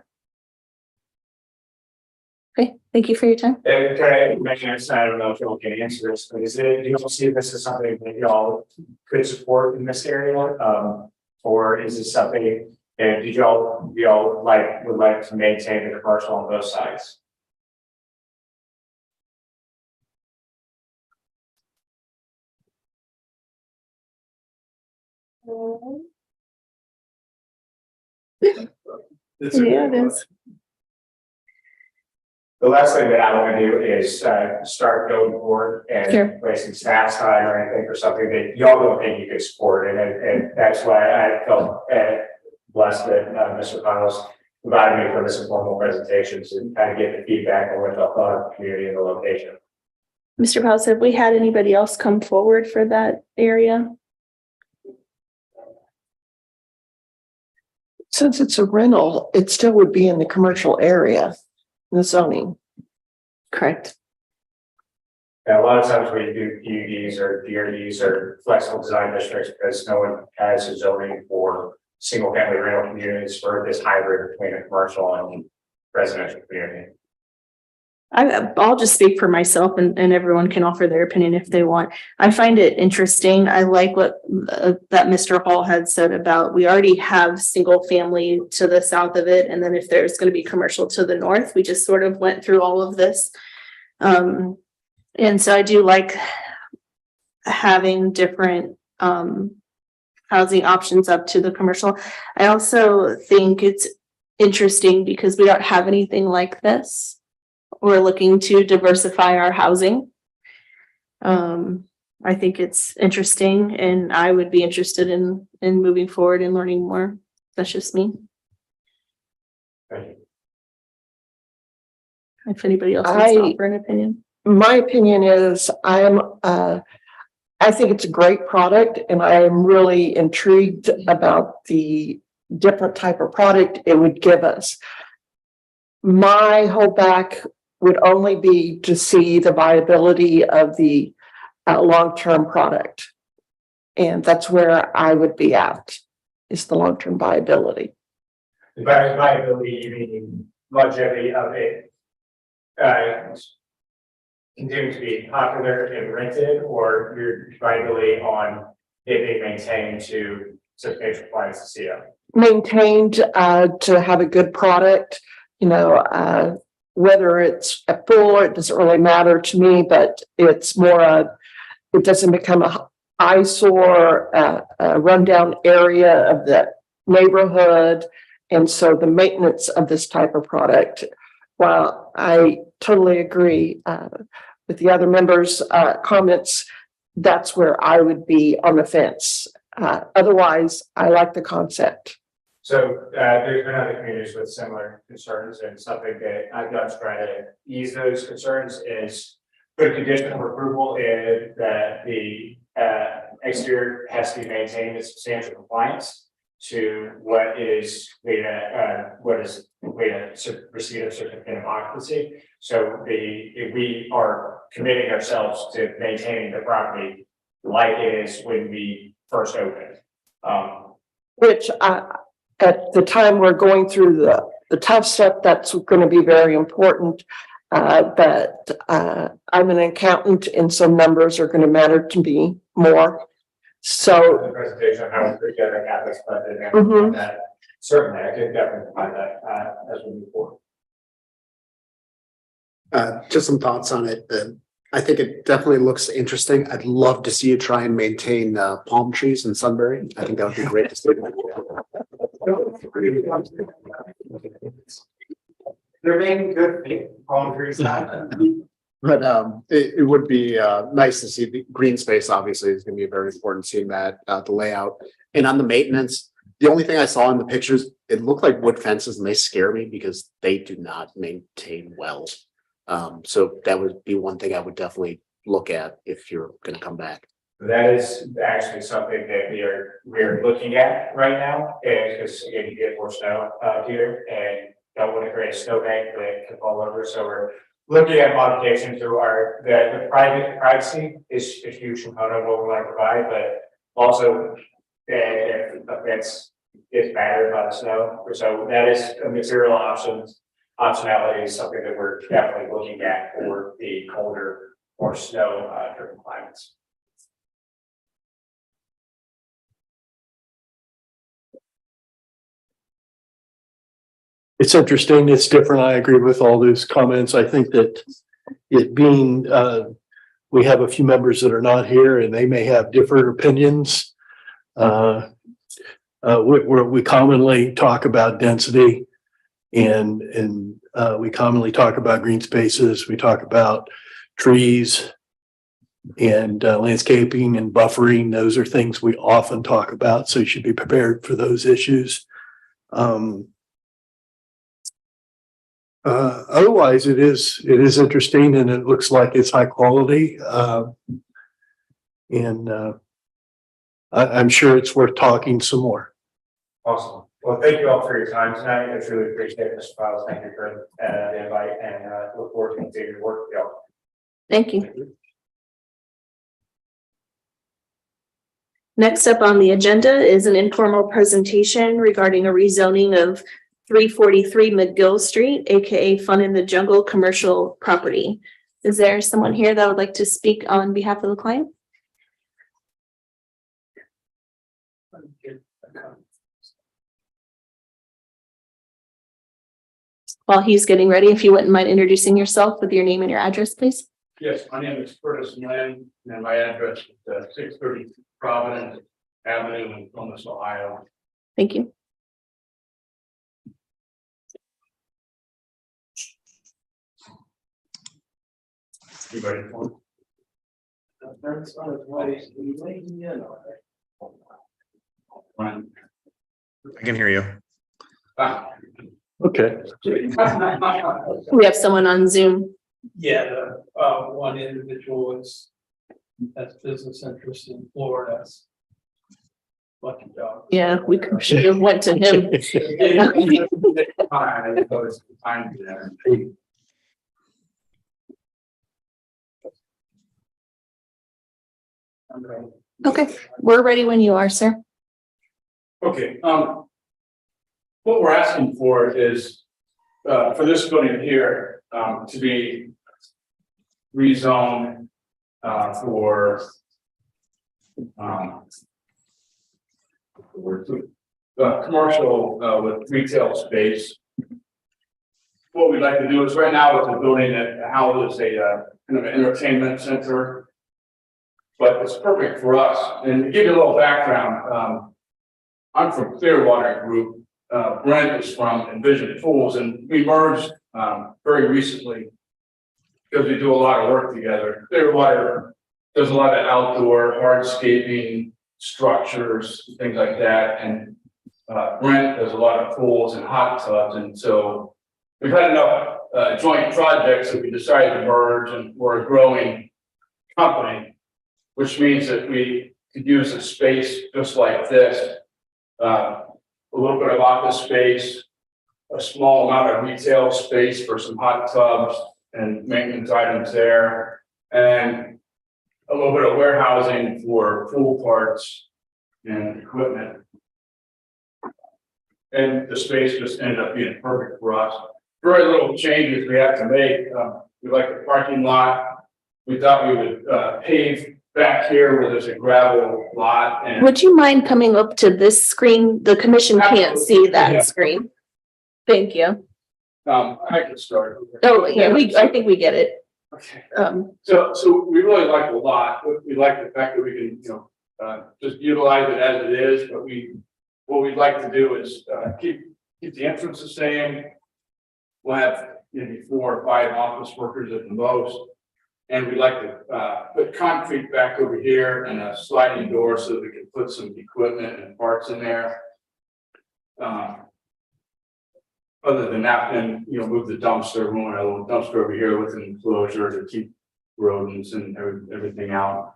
S1: Okay, thank you for your time.
S6: And can I mention, I don't know if y'all can answer this, but do you all see this as something that y'all could support in this area? Or is this something, and y'all would like to maintain the commercial on both sides?
S1: Yeah, it is.
S6: The last thing that I want to do is start going forward
S1: Sure.
S6: and placing staff time or anything for something that y'all don't think you could support. And that's why I felt blessed that Mr. Connells invited me for this informal presentations and kind of get the feedback on what y'all thought of the community and the location.
S1: Mr. Powell, have we had anybody else come forward for that area?
S5: Since it's a rental, it still would be in the commercial area, the zoning.
S1: Correct.
S6: Now, a lot of times we do PUDs or DRDs or flexible design districts because no one has a zoning for single family rental communities for this hybrid between a commercial and residential community.
S1: I'll just speak for myself and everyone can offer their opinion if they want. I find it interesting. I like what that Mr. Hall had said about we already have single family to the south of it. And then if there's going to be commercial to the north, we just sort of went through all of this. And so I do like having different housing options up to the commercial. I also think it's interesting because we don't have anything like this. We're looking to diversify our housing. I think it's interesting and I would be interested in moving forward and learning more. That's just me.
S6: Thank you.
S1: If anybody else wants to offer an opinion.
S5: My opinion is I think it's a great product and I am really intrigued about the different type of product it would give us. My holdback would only be to see the viability of the long-term product. And that's where I would be at, is the long-term viability.
S6: The viability, you mean longevity of it continuing to be popular and rented, or your viability on it being maintained to substantial compliance to CO?
S5: Maintained to have a good product, whether it's a full, it doesn't really matter to me, but it's more it doesn't become a eyesore, a rundown area of the neighborhood. And so the maintenance of this type of product, while I totally agree with the other members' comments, that's where I would be on the fence. Otherwise, I like the concept.
S6: So there's been other communities with similar concerns, and something that I've done to try to ease those concerns is put a condition of approval in that the exterior has to be maintained in substantial compliance to what is the receipt of certificate of occupancy. So we are committing ourselves to maintaining the property like it is when we first opened.
S5: Which at the time we're going through the tough stuff, that's going to be very important. But I'm an accountant and some numbers are going to matter to me more. So
S6: The presentation of how we put together a CapEx budget and
S5: Mhm.
S6: that, certainly, I could definitely find that as we move forward.
S4: Just some thoughts on it. I think it definitely looks interesting. I'd love to see you try and maintain palm trees in Sunbury. I think that would be great to see.
S6: They're making good palm trees.
S4: But it would be nice to see the green space. Obviously, is going to be very important seeing that the layout and on the maintenance. The only thing I saw in the pictures, it looked like wood fences, and they scare me because they do not maintain well. So that would be one thing I would definitely look at if you're going to come back.
S6: That is actually something that we're looking at right now, because again, you get more snow here and don't want to create a snowbank that can fall over. So we're looking at modification to the privacy is a huge component of what we want to provide, but also if the fence gets battered by the snow. So that is a material optionality is something that we're definitely looking at for the colder or snow driven climates.
S2: It's interesting. It's different. I agree with all those comments. I think that it being, we have a few members that are not here and they may have different opinions. We commonly talk about density and we commonly talk about green spaces. We talk about trees and landscaping and buffering. Those are things we often talk about. So you should be prepared for those issues. Otherwise, it is interesting and it looks like it's high quality. I'm sure it's worth talking some more.
S6: Awesome. Well, thank you all for your time tonight. I truly appreciate it, Mr. Files. Thank you for the invite and look forward to continuing to work with y'all.
S1: Thank you. Next up on the agenda is an informal presentation regarding a rezoning of 343 McGill Street, aka Fun in the Jungle commercial property. Is there someone here that would like to speak on behalf of the client? While he's getting ready, if you wouldn't mind introducing yourself with your name and your address, please.
S8: Yes, my name is Curtis Lynn, and my address is 630 Providence Avenue in Columbus, Ohio.
S1: Thank you.
S8: You ready for it?
S9: I can hear you.
S2: Okay.
S1: We have someone on Zoom.
S10: Yeah, the one individual has business interest in Florida. Lucky dog.
S1: Yeah, we should have went to him. Okay, we're ready when you are, sir.
S8: Okay, what we're asking for is for this building here to be rezoned for commercial with retail space. What we'd like to do is right now it's a building that houses a kind of an entertainment center, but it's perfect for us. And to give you a little background, I'm from Clearwater Group. Brent is from Envision Tools, and we merged very recently because we do a lot of work together. Clearwater does a lot of outdoor hardscaping structures, things like that, and rent, there's a lot of pools and hot tubs, and so we've had enough joint projects that we decided to merge, and we're a growing company, which means that we could use a space just like this, a little bit of office space, a small amount of retail space for some hot tubs and maintenance items there, and a little bit of warehousing for pool parts and equipment. And the space just ended up being perfect for us. Very little changes we have to make. We like the parking lot. We thought we would pave back here where there's a gravel lot, and
S1: Would you mind coming up to this screen? The commission can't see
S8: Yeah.
S1: that screen. Thank you.
S8: I can start.
S1: Oh, yeah, I think we get it.
S8: Okay.
S1: So
S8: we really like the lot. We like the fact that we can, just utilize it as it is, but what we'd like to do is, keep the entrance the same. We'll have maybe 4 or 5 office workers at the most. And we'd like to, put concrete back over here and a sliding door so that we can put some equipment and parts in there. Other than that, then, move the dumpster, we want a little dumpster over here with an enclosure to keep rodents and everything out.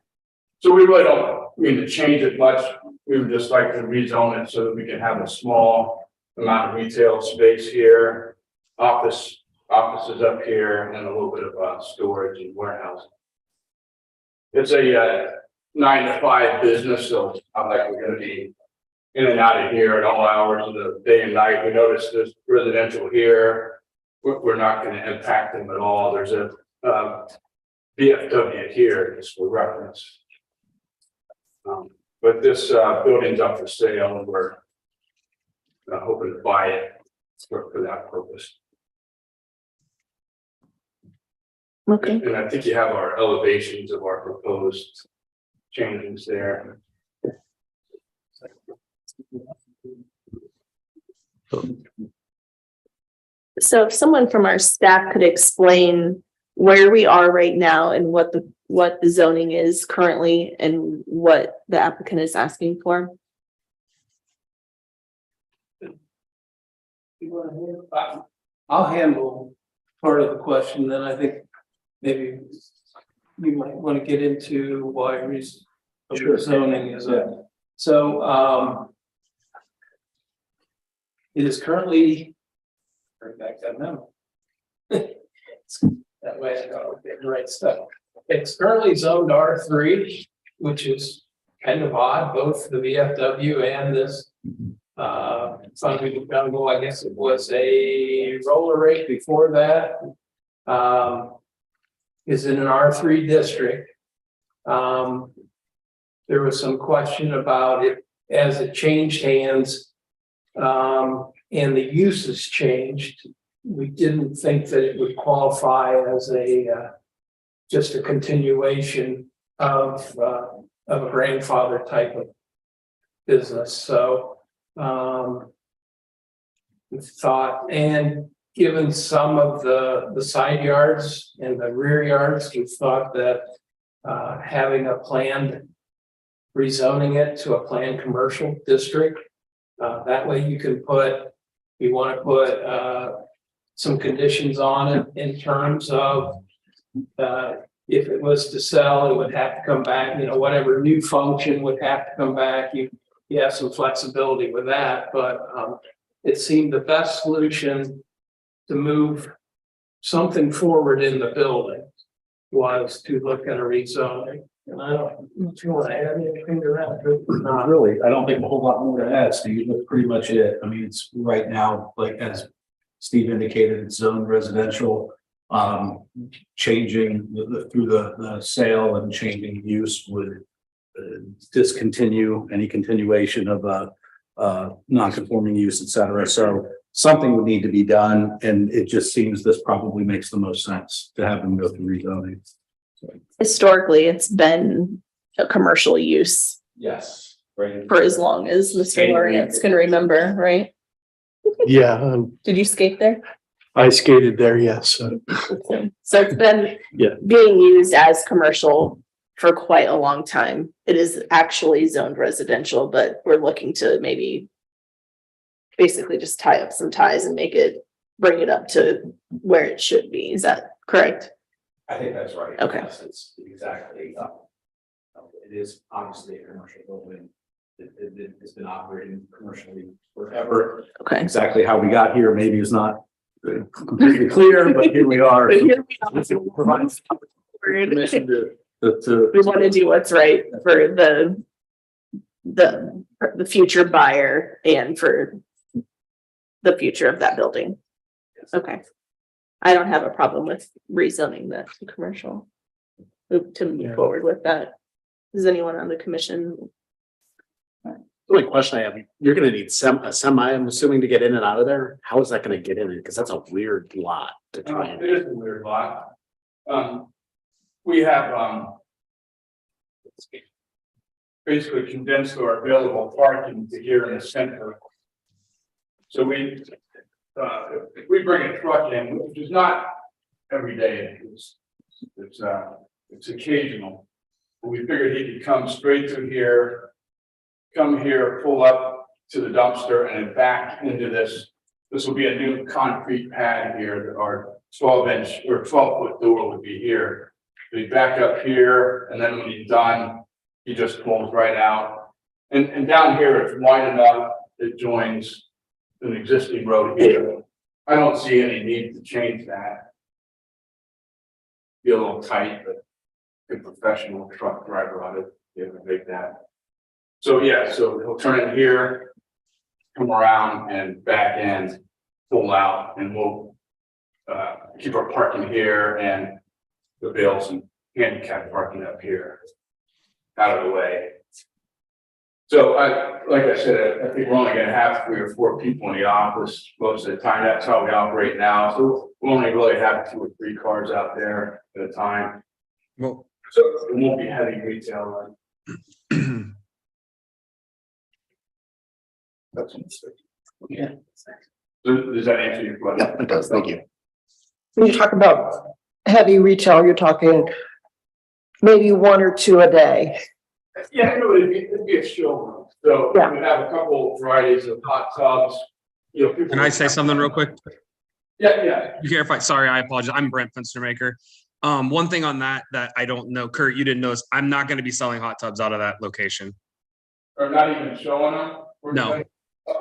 S8: So we really don't mean to change it much. We would just like to rezone it so that we can have a small amount of retail space here, offices up here, and a little bit of storage and warehouse. It's a 9 to 5 business, so I'm like, we're gonna be in and out of here at all hours of the day and night. We noticed there's residential here. We're not going to impact them at all. There's a VFW here, just for reference. But this building's up for sale, and we're hoping to buy it for that purpose.
S1: okay.
S8: And I think you have our elevations of our proposed changes there.
S1: So if someone from our staff could explain where we are right now and what the zoning is currently and what the applicant is asking for.
S10: I'll handle part of the question, then I think maybe you might want to get into why zoning is a. So, it is currently, bring back that memo. That way I know I'm getting the right stuff. It's currently zoned R3, which is kind of odd, both the VFW and this Sunbeam Jungle. I guess it was a roller rate before that. Is in an R3 district. There was some question about it as it changed hands. And the uses changed. We didn't think that it would qualify as just a continuation of a grandfather type of business. So we thought, and given some of the side yards and the rear yards, we thought that having a planned rezoning it to a planned commercial district, that way you can you want to put some conditions on it in terms of if it was to sell, it would have to come back, whatever new function would have to come back. You have some flexibility with that, but it seemed the best solution to move something forward in the building was to look at a rezoning. And I don't know if you want to add anything to that.
S3: Not really. I don't think a whole lot more to add, Steve. That's pretty much it. I mean, it's right now, like as Steve indicated, it's zoned residential. Changing through the sale and changing use would discontinue any continuation of non-conforming use, et cetera. So something would need to be done, and it just seems this probably makes the most sense to have them go through rezoning.
S1: Historically, it's been a commercial use
S3: Yes. Right.
S1: for as long as Mr. Lawrence can remember, right?
S2: Yeah,
S1: Did you skate there?
S2: I skated there, yes.
S1: So it's been
S2: Yeah.
S1: being used as commercial for quite a long time. It is actually zoned residential, but we're looking to maybe basically just tie up some ties and bring it up to where it should be. Is that correct?
S3: I think that's right.
S1: Okay.
S3: Yes, it's exactly. It is obviously a commercial building. It's been operating commercially forever.
S1: Okay.
S3: Exactly how we got here maybe is not completely clear, but here we are.
S1: But here we are.
S3: This provides permission to
S1: We want to do what's right for the future buyer and for the future of that building. Okay. I don't have a problem with rezoning that to commercial. To move forward with that. Does anyone on the commission?
S4: The only question I have, you're gonna need a semi, I'm assuming, to get in and out of there. How is that gonna get in? Because that's a weird lot to try and.
S8: It is a weird lot. We have, basically condensed our available parking to here in the center. So if we bring a truck in, which is not every day, it's occasional. We figured he could come straight through here, come here, pull up to the dumpster and then back into this. This will be a new concrete pad here that our 12-inch or 12-foot door would be here. We back up here, and then when he's done, he just pulls right out. And down here, it's wide enough, it joins an existing road here. I don't see any need to change that. Be a little tight, but a professional truck driver ought to be able to make that. So yeah, so he'll turn in here, come around and back in, pull out, and we'll keep our parking here and the bills and handicap parking up here out of the way. So like I said, I think we're only gonna have 3 or 4 people in the office most of the time. That's how we operate now. So we'll only really have 2 or 3 cars out there at a time.
S9: Well,
S8: So it won't be heavy retail.
S3: Yeah.
S8: Does that answer your question?
S4: Yeah, it does. Thank you.
S5: When you talk about heavy retail, you're talking maybe 1 or 2 a day.
S8: Yeah, no, it'd be a showroom. So
S5: Yeah.
S8: we have a couple varieties of hot tubs. You know, people.
S9: can I say something real quick?
S8: Yeah.
S9: You care if sorry, I apologize. I'm Brent Fenstermaker. One thing on that I don't know, Kurt, you didn't notice, I'm not going to be selling hot tubs out of that location.
S8: Or not even showing them?
S9: No.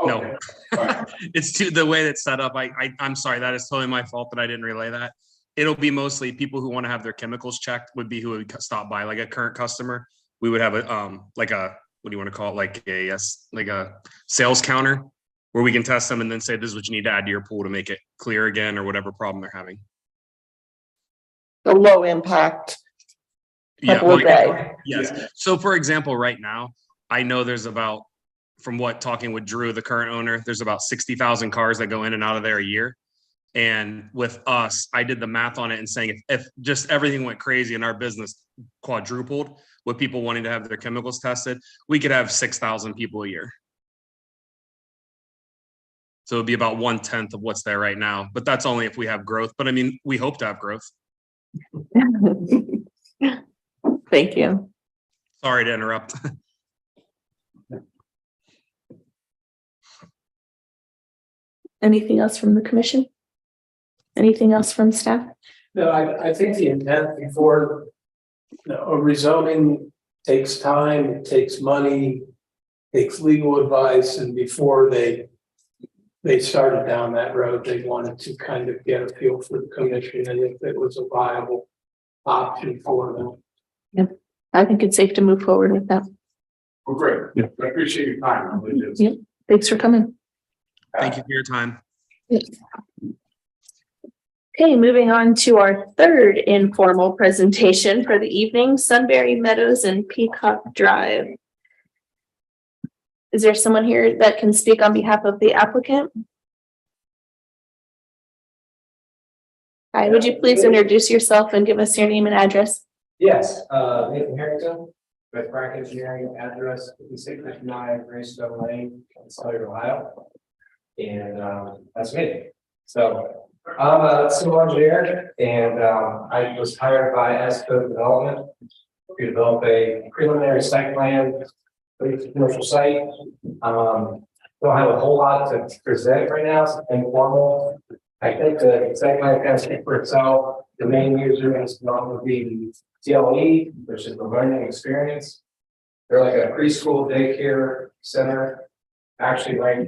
S9: No.
S8: Okay. All right.
S9: It's the way that's set up. I'm sorry, that is totally my fault that I didn't relay that. It'll be mostly people who want to have their chemicals checked would be who would stop by, like a current customer. We would have like a, what do you want to call it? Like a sales counter where we can test them and then say, this is what you need to add to your pool to make it clear again, or whatever problem they're having.
S5: The low impact.
S9: Yeah.
S5: Couple a day.
S9: Yes.
S8: Yeah.
S9: So for example, right now, I know there's about, from what talking with Drew, the current owner, there's about 60,000 cars that go in and out of there a year. And with us, I did the math on it and saying if just everything went crazy and our business quadrupled with people wanting to have their chemicals tested, we could have 6,000 people a year. So it'd be about 1/10 of what's there right now, but that's only if we have growth. But I mean, we hope to have growth.
S1: Thank you.
S9: Sorry to interrupt.
S1: Anything else from the commission? Anything else from staff?
S10: No, I think the intent before a rezoning takes time, it takes money, takes legal advice, and before they started down that road, they wanted to kind of get a feel for the commission and if it was a viable option for them.
S1: I think it's safe to move forward with that.
S8: Well, great. I appreciate your time. I really do.
S1: Yep. Thanks for coming.
S9: Thank you for your time.
S1: Okay, moving on to our third informal presentation for the evening, Sunbury Meadows and Peacock Drive. Is there someone here that can speak on behalf of the applicant? Hi, would you please introduce yourself and give us your name and address?
S11: Yes, Nathan Harrington, with Brack Engineering, address 5659 Greystone Lane, Sawyer, Ohio. And that's me. So I'm a civil engineer, and I was hired by S-Code Development to develop a preliminary site plan for the commercial site. don't have a whole lot to present right now, it's informal. I think the site plan kind of speaks for itself. The main user is going to be TLE, which is the learning experience. They're like a preschool daycare center. Actually, right,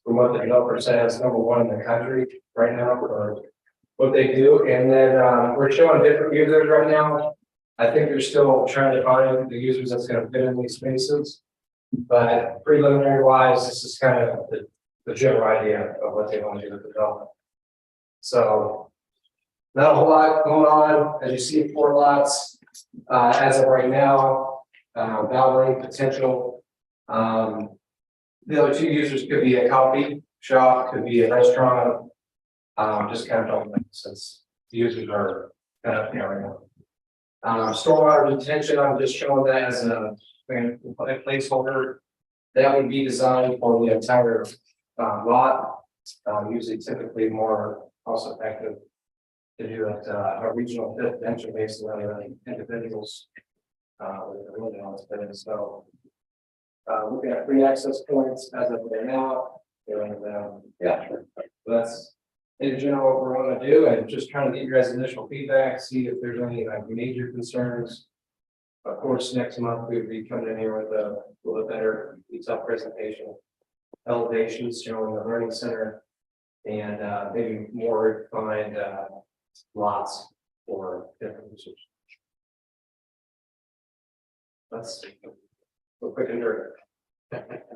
S11: from what the developer says, #1 in the country right now for what they do. And then we're showing different users right now. I think they're still trying to find the users that's going to fit in these spaces. But preliminary wise, this is kind of the general idea of what they want to do with the development. So not a whole lot going on. As you see, 4 lots as of right now. Valoring potential. The other 2 users could be a coffee shop, could be a restaurant. Just kind of don't know since the users are kind of right now. Stormwater retention, I'm just showing that as a placeholder. That would be designed for the entire lot. Usually typically more cost effective to do it a regional venture based rather than individuals. So looking at 3 access points as of right now. And yeah, that's in general what we're going to do, and just trying to get your guys' initial feedback, see if there's any like major concerns. Of course, next month we would be coming in here with a little better detailed presentation, elevations showing the learning center, and maybe more refined lots for different users. That's a quick and dirty.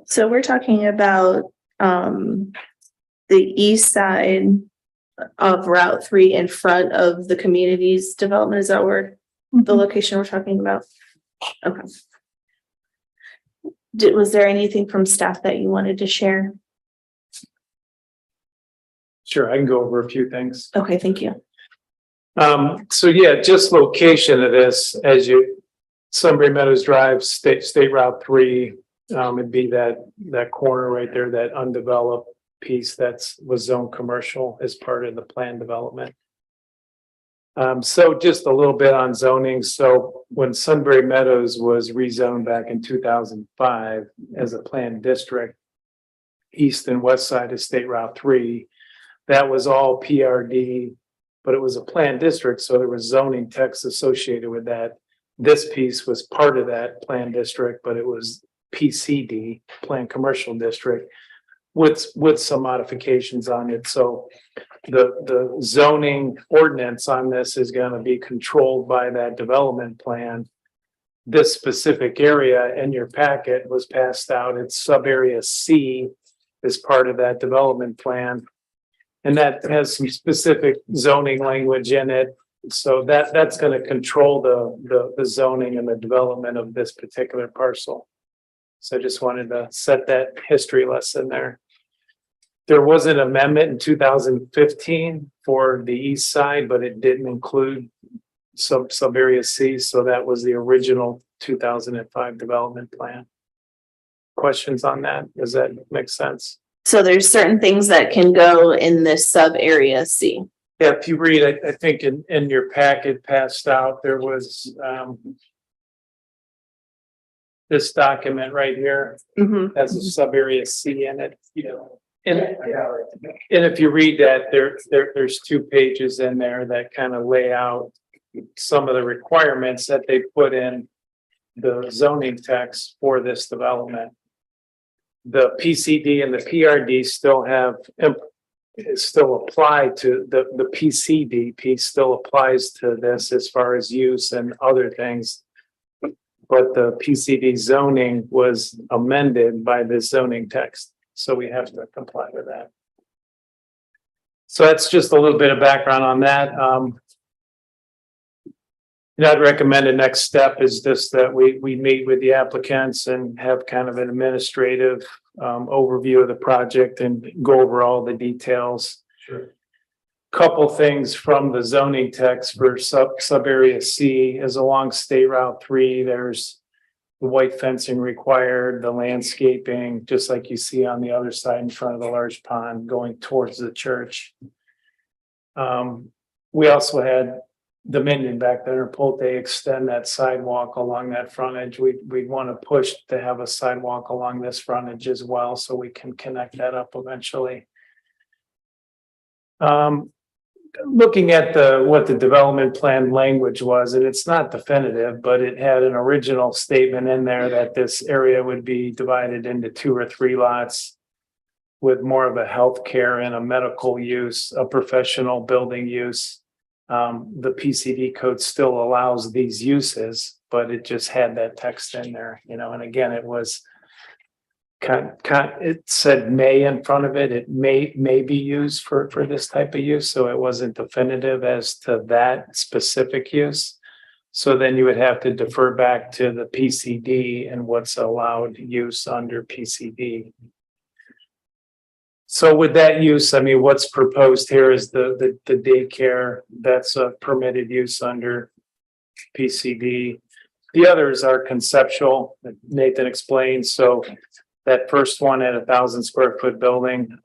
S1: So we're talking about the east side of Route 3 in front of the community's development. Is that where the location we're talking about? Okay. Was there anything from staff that you wanted to share?
S7: Sure, I can go over a few things.
S1: Okay, thank you.
S7: So yeah, just location of this, as you, Sunbury Meadows Drive, State Route 3, it'd be that corner right there, that undeveloped piece was zoned commercial as part of the plan development. So just a little bit on zoning. So when Sunbury Meadows was rezoned back in 2005 as a planned district, east and west side of State Route 3, that was all PRD, but it was a planned district, so there was zoning text associated with that. This piece was part of that planned district, but it was PCD, Planned Commercial District, with some modifications on it. So the zoning ordinance on this is going to be controlled by that development plan. This specific area in your packet was passed out. It's sub area C as part of that development plan. And that has some specific zoning language in it. So that's going to control the zoning and the development of this particular parcel. So I just wanted to set that history lesson there. There was an amendment in 2015 for the east side, but it didn't include sub area C. So that was the original 2005 development plan. Questions on that? Does that make sense?
S1: So there's certain things that can go in this sub area C.
S7: Yeah, if you read, I think in your packet passed out, there was this document right here has a sub area C in it, you know. And if you read that, there's 2 pages in there that kind of lay out some of the requirements that they put in the zoning text for this development. The PCD and the PRD still apply to the PCD piece still applies to this as far as use and other things. But the PCD zoning was amended by the zoning text. So we have to comply with that. So that's just a little bit of background on that. I'd recommend the next step is just that we meet with the applicants and have kind of an administrative overview of the project and go over all the details.
S11: Sure.
S7: Couple things from the zoning text for sub area C is along State Route 3. There's the white fencing required, the landscaping, just like you see on the other side in front of the large pond going towards the church. We also had Dominion back there, Pulte, extend that sidewalk along that frontage. We'd want to push to have a sidewalk along this frontage as well, so we can connect that up eventually. Looking at what the development plan language was, and it's not definitive, but it had an original statement in there that this area would be divided into 2 or 3 lots with more of a healthcare and a medical use, a professional building use. The PCD code still allows these uses, but it just had that text in there, you know, and again, it was it said may in front of it. It may be used for this type of use, so it wasn't definitive as to that specific use. So then you would have to defer back to the PCD and what's allowed use under PCD. So with that use, I mean, what's proposed here is the daycare, that's a permitted use under PCD. The others are conceptual, Nathan explained, so that first one at 1,000 square foot building,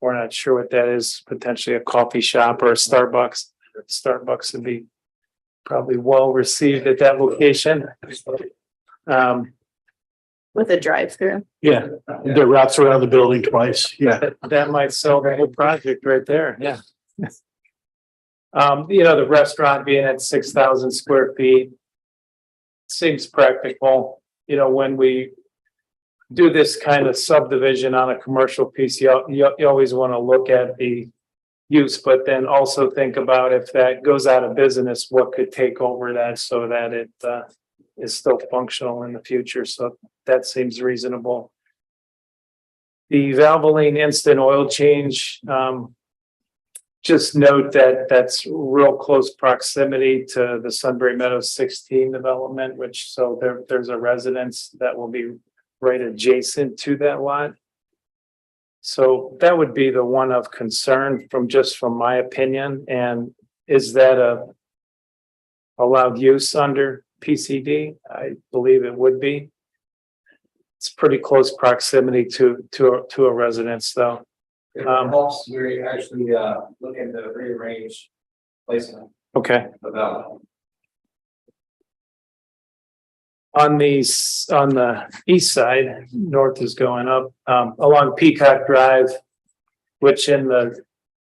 S7: we're not sure what that is, potentially a coffee shop or a Starbucks. Starbucks would be probably well received at that location.
S1: With a drive-through.
S3: Yeah, the routes around the building twice. Yeah.
S7: That might sell the whole project right there, yeah. You know, the restaurant being at 6,000 square feet seems practical. You know, when we do this kind of subdivision on a commercial piece, you always want to look at the use, but then also think about if that goes out of business, what could take over that so that it is still functional in the future. So that seems reasonable. The Valvoline instant oil change, just note that that's real close proximity to the Sunbury Meadows 16 development, which so there's a residence that will be right adjacent to that lot. So that would be the one of concern from my opinion. And is that a allowed use under PCD? I believe it would be. It's pretty close proximity to a residence though.
S11: Helps, we're actually looking to rearrange placement
S7: Okay.
S11: of that.
S7: On the east side, north is going up, along Peacock Drive, which in the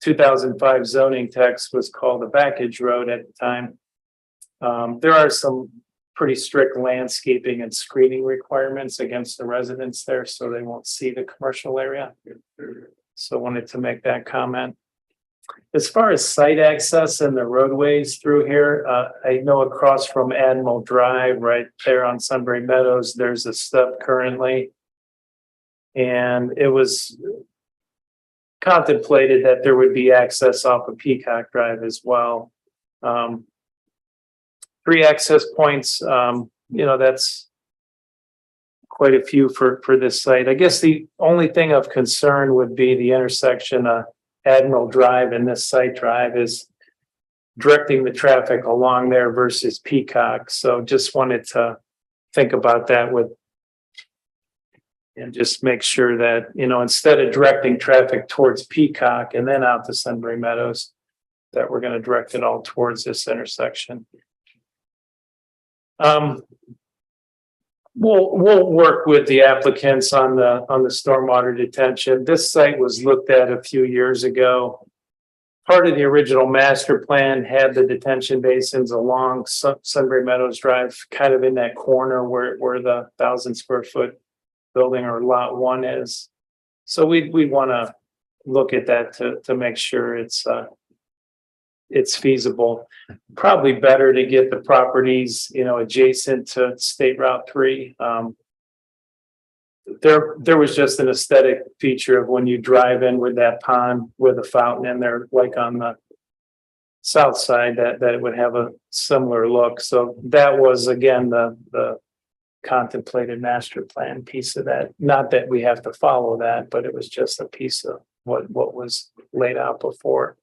S7: 2005 zoning text was called a backage road at the time. There are some pretty strict landscaping and screening requirements against the residents there, so they won't see the commercial area. So wanted to make that comment. As far as site access and the roadways through here, I know across from Admiral Drive, right there on Sunbury Meadows, there's a stub currently. And it was contemplated that there would be access off of Peacock Drive as well. 3 access points, you know, that's quite a few for this site. I guess the only thing of concern would be the intersection of Admiral Drive and this site drive is directing the traffic along there versus Peacock. So just wanted to think about that and just make sure that, you know, instead of directing traffic towards Peacock and then out to Sunbury Meadows, that we're going to direct it all towards this intersection. We'll work with the applicants on the stormwater detention. This site was looked at a few years ago. Part of the original master plan had the detention basins along Sunbury Meadows Drive, kind of in that corner where the 1,000 square foot building or lot 1 is. So we want to look at that to make sure it's feasible. Probably better to get the properties, you know, adjacent to State Route 3. There was just an aesthetic feature of when you drive in with that pond with a fountain in there, like on the south side, that it would have a similar look. So that was, again, the contemplated master plan piece of that. Not that we have to follow that, but it was just a piece of what was laid out before.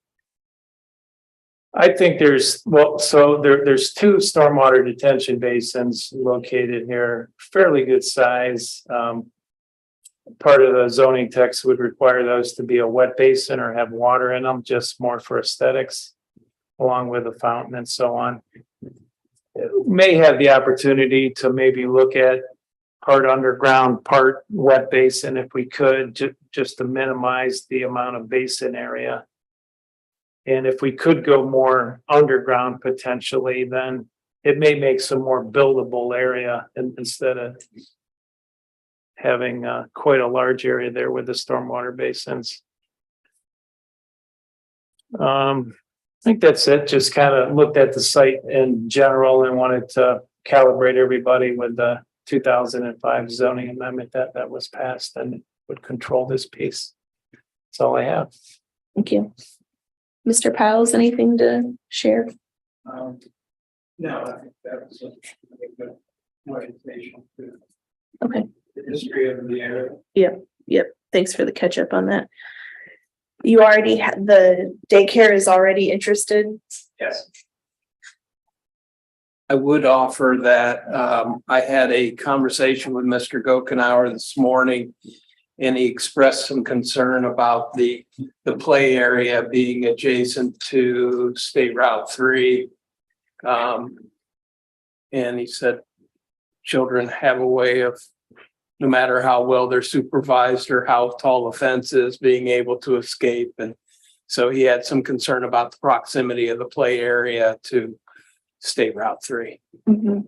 S7: I think there's 2 stormwater detention basins located here, fairly good size. Part of the zoning text would require those to be a wet basin or have water in them, just more for aesthetics. along with the fountain and so on. May have the opportunity to maybe look at part underground, part wet basin if we could, just to minimize the amount of basin area. And if we could go more underground potentially, then it may make some more buildable area instead of having quite a large area there with the stormwater basins. I think that's it. Just kind of looked at the site in general and wanted to calibrate everybody with the 2005 zoning amendment that was passed and would control this piece. That's all I have.
S1: Thank you. Mr. Piles, anything to share?
S10: No, I think that was a good motivation to
S1: Okay.
S10: the history of the area.
S1: Yep. Thanks for the catch up on that. You already had, the daycare is already interested?
S10: Yes. I would offer that, I had a conversation with Mr. Gokenhour this morning. And he expressed some concern about the play area being adjacent to State Route 3. And he said children have a way of, no matter how well they're supervised or how tall the fence is, being able to escape. And so he had some concern about the proximity of the play area to State Route 3.
S1: Mhm.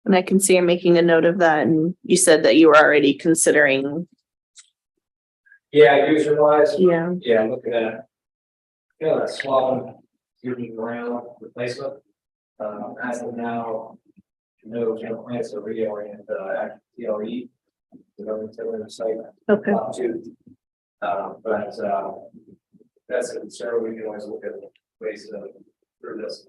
S1: And I can see you're making a note of that, and you said that you were already considering.
S11: Yeah, user wise,
S1: Yeah.
S11: yeah, I'm looking at. That swab, using ground replacement. As of now, no general plans to reorient the TLE. To go to the site.
S1: Okay.
S11: But that's a concern. We can always look at ways to improve this.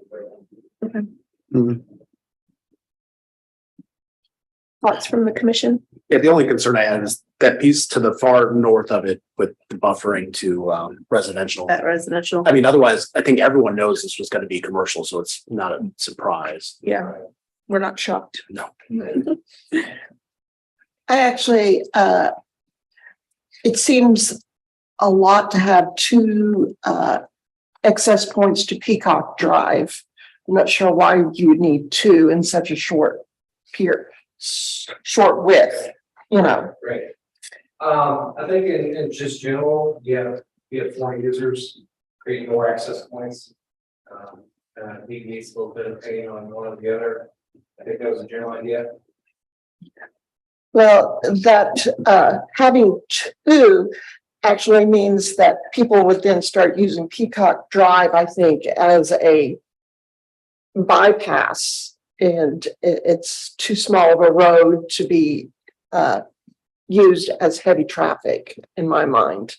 S1: Thoughts from the commission?
S4: Yeah, the only concern I have is that piece to the far north of it with the buffering to residential.
S1: That residential?
S4: I mean, otherwise, I think everyone knows this was gonna be commercial, so it's not a surprise.
S1: Yeah, we're not shocked.
S4: No.
S5: I actually, it seems a lot to have two access points to Peacock Drive. I'm not sure why you would need two in such a short width, you know.
S11: Right. I think in just general, you have 4 users, creating more access points. He needs a little bit of opinion on one or the other. I think that was a general idea.
S5: Well, that having two actually means that people would then start using Peacock Drive, I think, as a bypass. And it's too small of a road to be used as heavy traffic in my mind.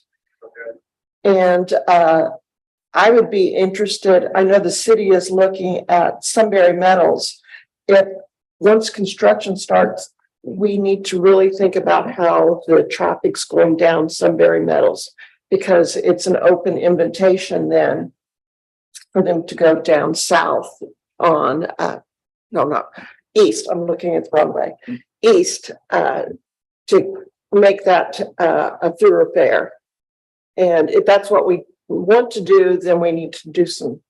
S5: And I would be interested, I know the city is looking at Sunbury Metals. If once construction starts, we need to really think about how the traffic's going down Sunbury Metals, because it's an open invitation then for them to go down south on no, not east. I'm looking at the wrong way. East to make that a thoroughfare. And if that's what we want to do, then we need to do some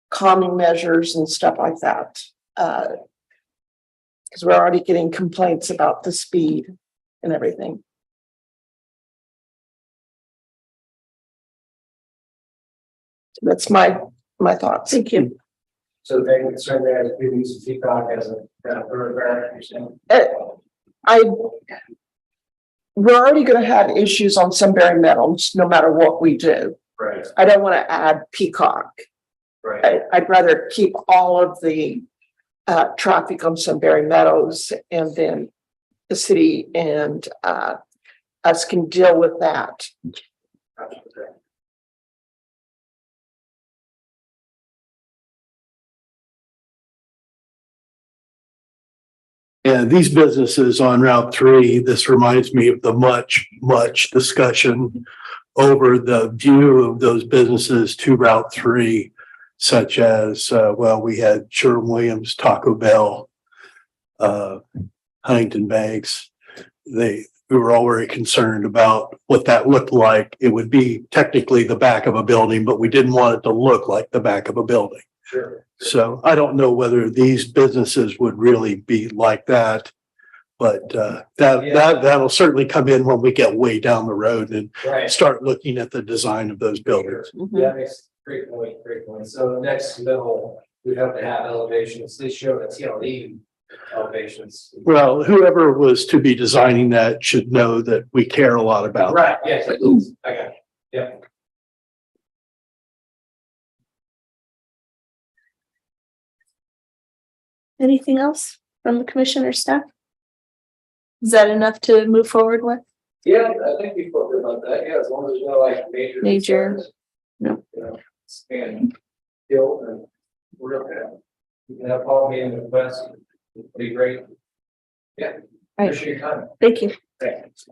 S5: calming measures and stuff like that. Because we're already getting complaints about the speed and everything. That's my thoughts.
S1: Thank you.
S11: So the main concern there is people use Peacock as a kind of thoroughfare, you're saying?
S5: We're already going to have issues on Sunbury Metals, no matter what we do.
S11: Right,
S5: I don't want to add Peacock.
S11: right.
S5: I'd rather keep all of the traffic on Sunbury Meadows, and then the city and us can deal with that.
S2: And these businesses on Route 3, this reminds me of the much discussion over the view of those businesses to Route 3, such as, we had Sherwin-Williams, Taco Bell, Huntington Banks. we were all very concerned about what that looked like. It would be technically the back of a building, but we didn't want it to look like the back of a building.
S11: Sure.
S2: So I don't know whether these businesses would really be like that. But that'll certainly come in when we get way down the road and
S11: Right.
S2: start looking at the design of those buildings.
S11: Yeah, makes great point, great point. So next middle, we have to have elevations, they show the TLE elevations.
S2: Well, whoever was to be designing that should know that we care a lot about.
S11: Right, yes, I got it. Yep.
S1: Anything else from the commission or staff? Is that enough to move forward with?
S11: Yeah, I think we feel good about that, yeah, as long as there's no like major.
S1: Major.
S11: concerns,
S1: No.
S11: You know, and guilt and we're okay. We can have all meeting with Wes, it'd be great. Yeah,
S1: Right.
S11: appreciate your time.
S1: Thank you.
S11: Thanks.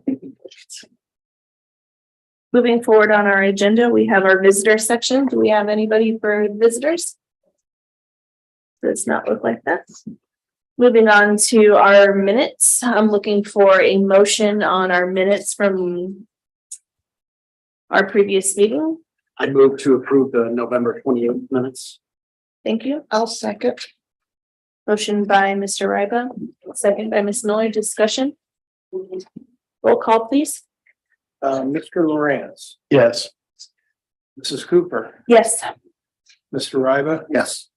S1: Moving forward on our agenda, we have our visitor section. Do we have anybody for visitors? Does not look like that. Moving on to our minutes, I'm looking for a motion on our minutes from our previous meeting.
S4: I move to approve the November 28th minutes.
S1: Thank you.
S5: I'll second.
S1: Motion by Mr. Ryba, second by Ms. Miller. Discussion. Roll call, please.
S7: Mr. Lawrence,
S2: Yes.
S7: Mrs. Cooper,
S1: Yes.
S7: Mr. Ryba.
S4: Yes.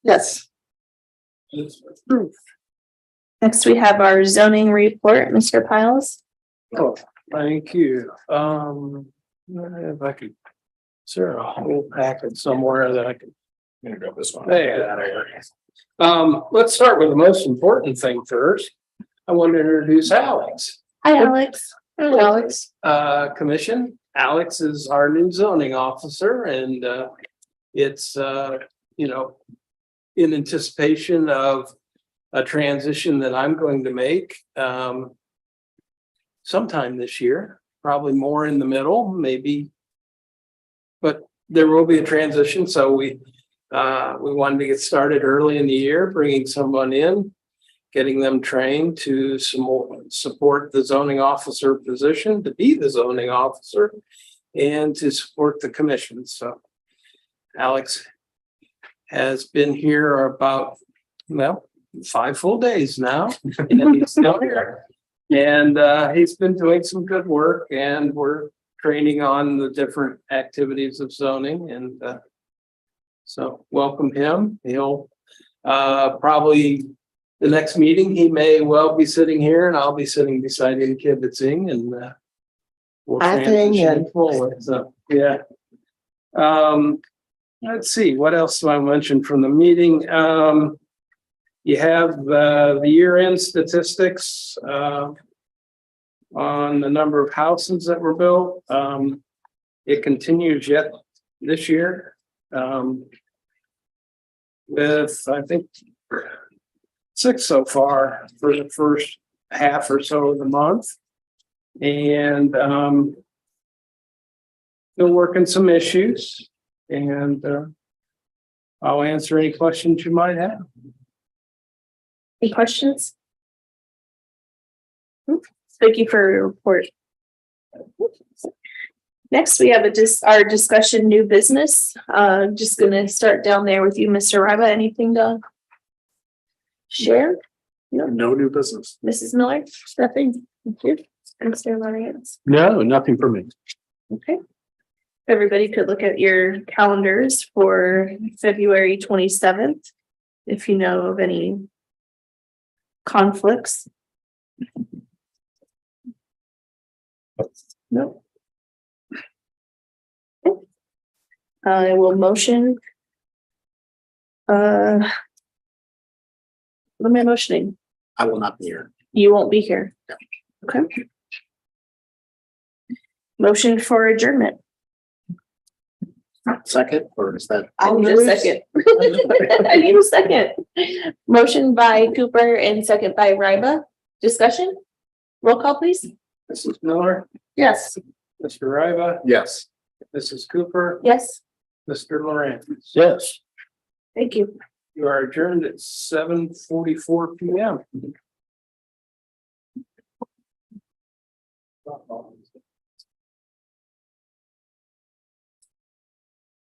S5: Yes.
S1: Next, we have our zoning report, Mr. Piles.
S7: Oh, thank you. If I could, is there a whole packet somewhere that I could?
S3: I'm gonna grab this one.
S7: There. Let's start with the most important thing first. I want to introduce Alex.
S1: Hi, Alex.
S5: Hello, Alex.
S7: Commission. Alex is our new zoning officer and it's in anticipation of a transition that I'm going to make sometime this year, probably more in the middle, maybe. But there will be a transition, so we wanted to get started early in the year, bringing someone in, getting them trained to support the zoning officer position, to be the zoning officer, and to support the commission. So Alex has been here about, 5 full days now, and he's still here. And he's been doing some good work, and we're training on the different activities of zoning, and so welcome him. He'll probably, the next meeting, he may well be sitting here, and I'll be sitting beside him kibitzing, and we'll transition forward. So, yeah. Let's see, what else do I mention from the meeting? You have the year-end statistics on the number of houses that were built. It continues yet this year. With, I think, 6 so far for the first half or so of the month. And still working some issues, and I'll answer any questions you might have.
S1: Any questions? Thank you for your report. Next, we have our discussion new business. Just gonna start down there with you, Mr. Ryba. Anything to share?
S4: No new business.
S1: Mrs. Miller? Nothing. Thank you. Mr. Lawrence?
S2: No, nothing for me.
S1: Okay. Everybody could look at your calendars for February 27th, if you know of any conflicts. No. I will motion. What am I motioning?
S4: I will not be here.
S1: You won't be here. Okay. Motion for adjournment.
S4: Second, or is that?
S1: I need a second. I need a second. Motion by Cooper and second by Ryba. Discussion? Roll call, please.
S7: Mrs. Miller,
S1: Yes.
S7: Mr. Ryba,
S4: Yes.
S7: Mrs. Cooper,
S1: Yes.
S7: Mr. Lawrence.
S2: Yes.
S1: Thank you.
S7: You are adjourned at 7:44 PM.
S2: Roll call.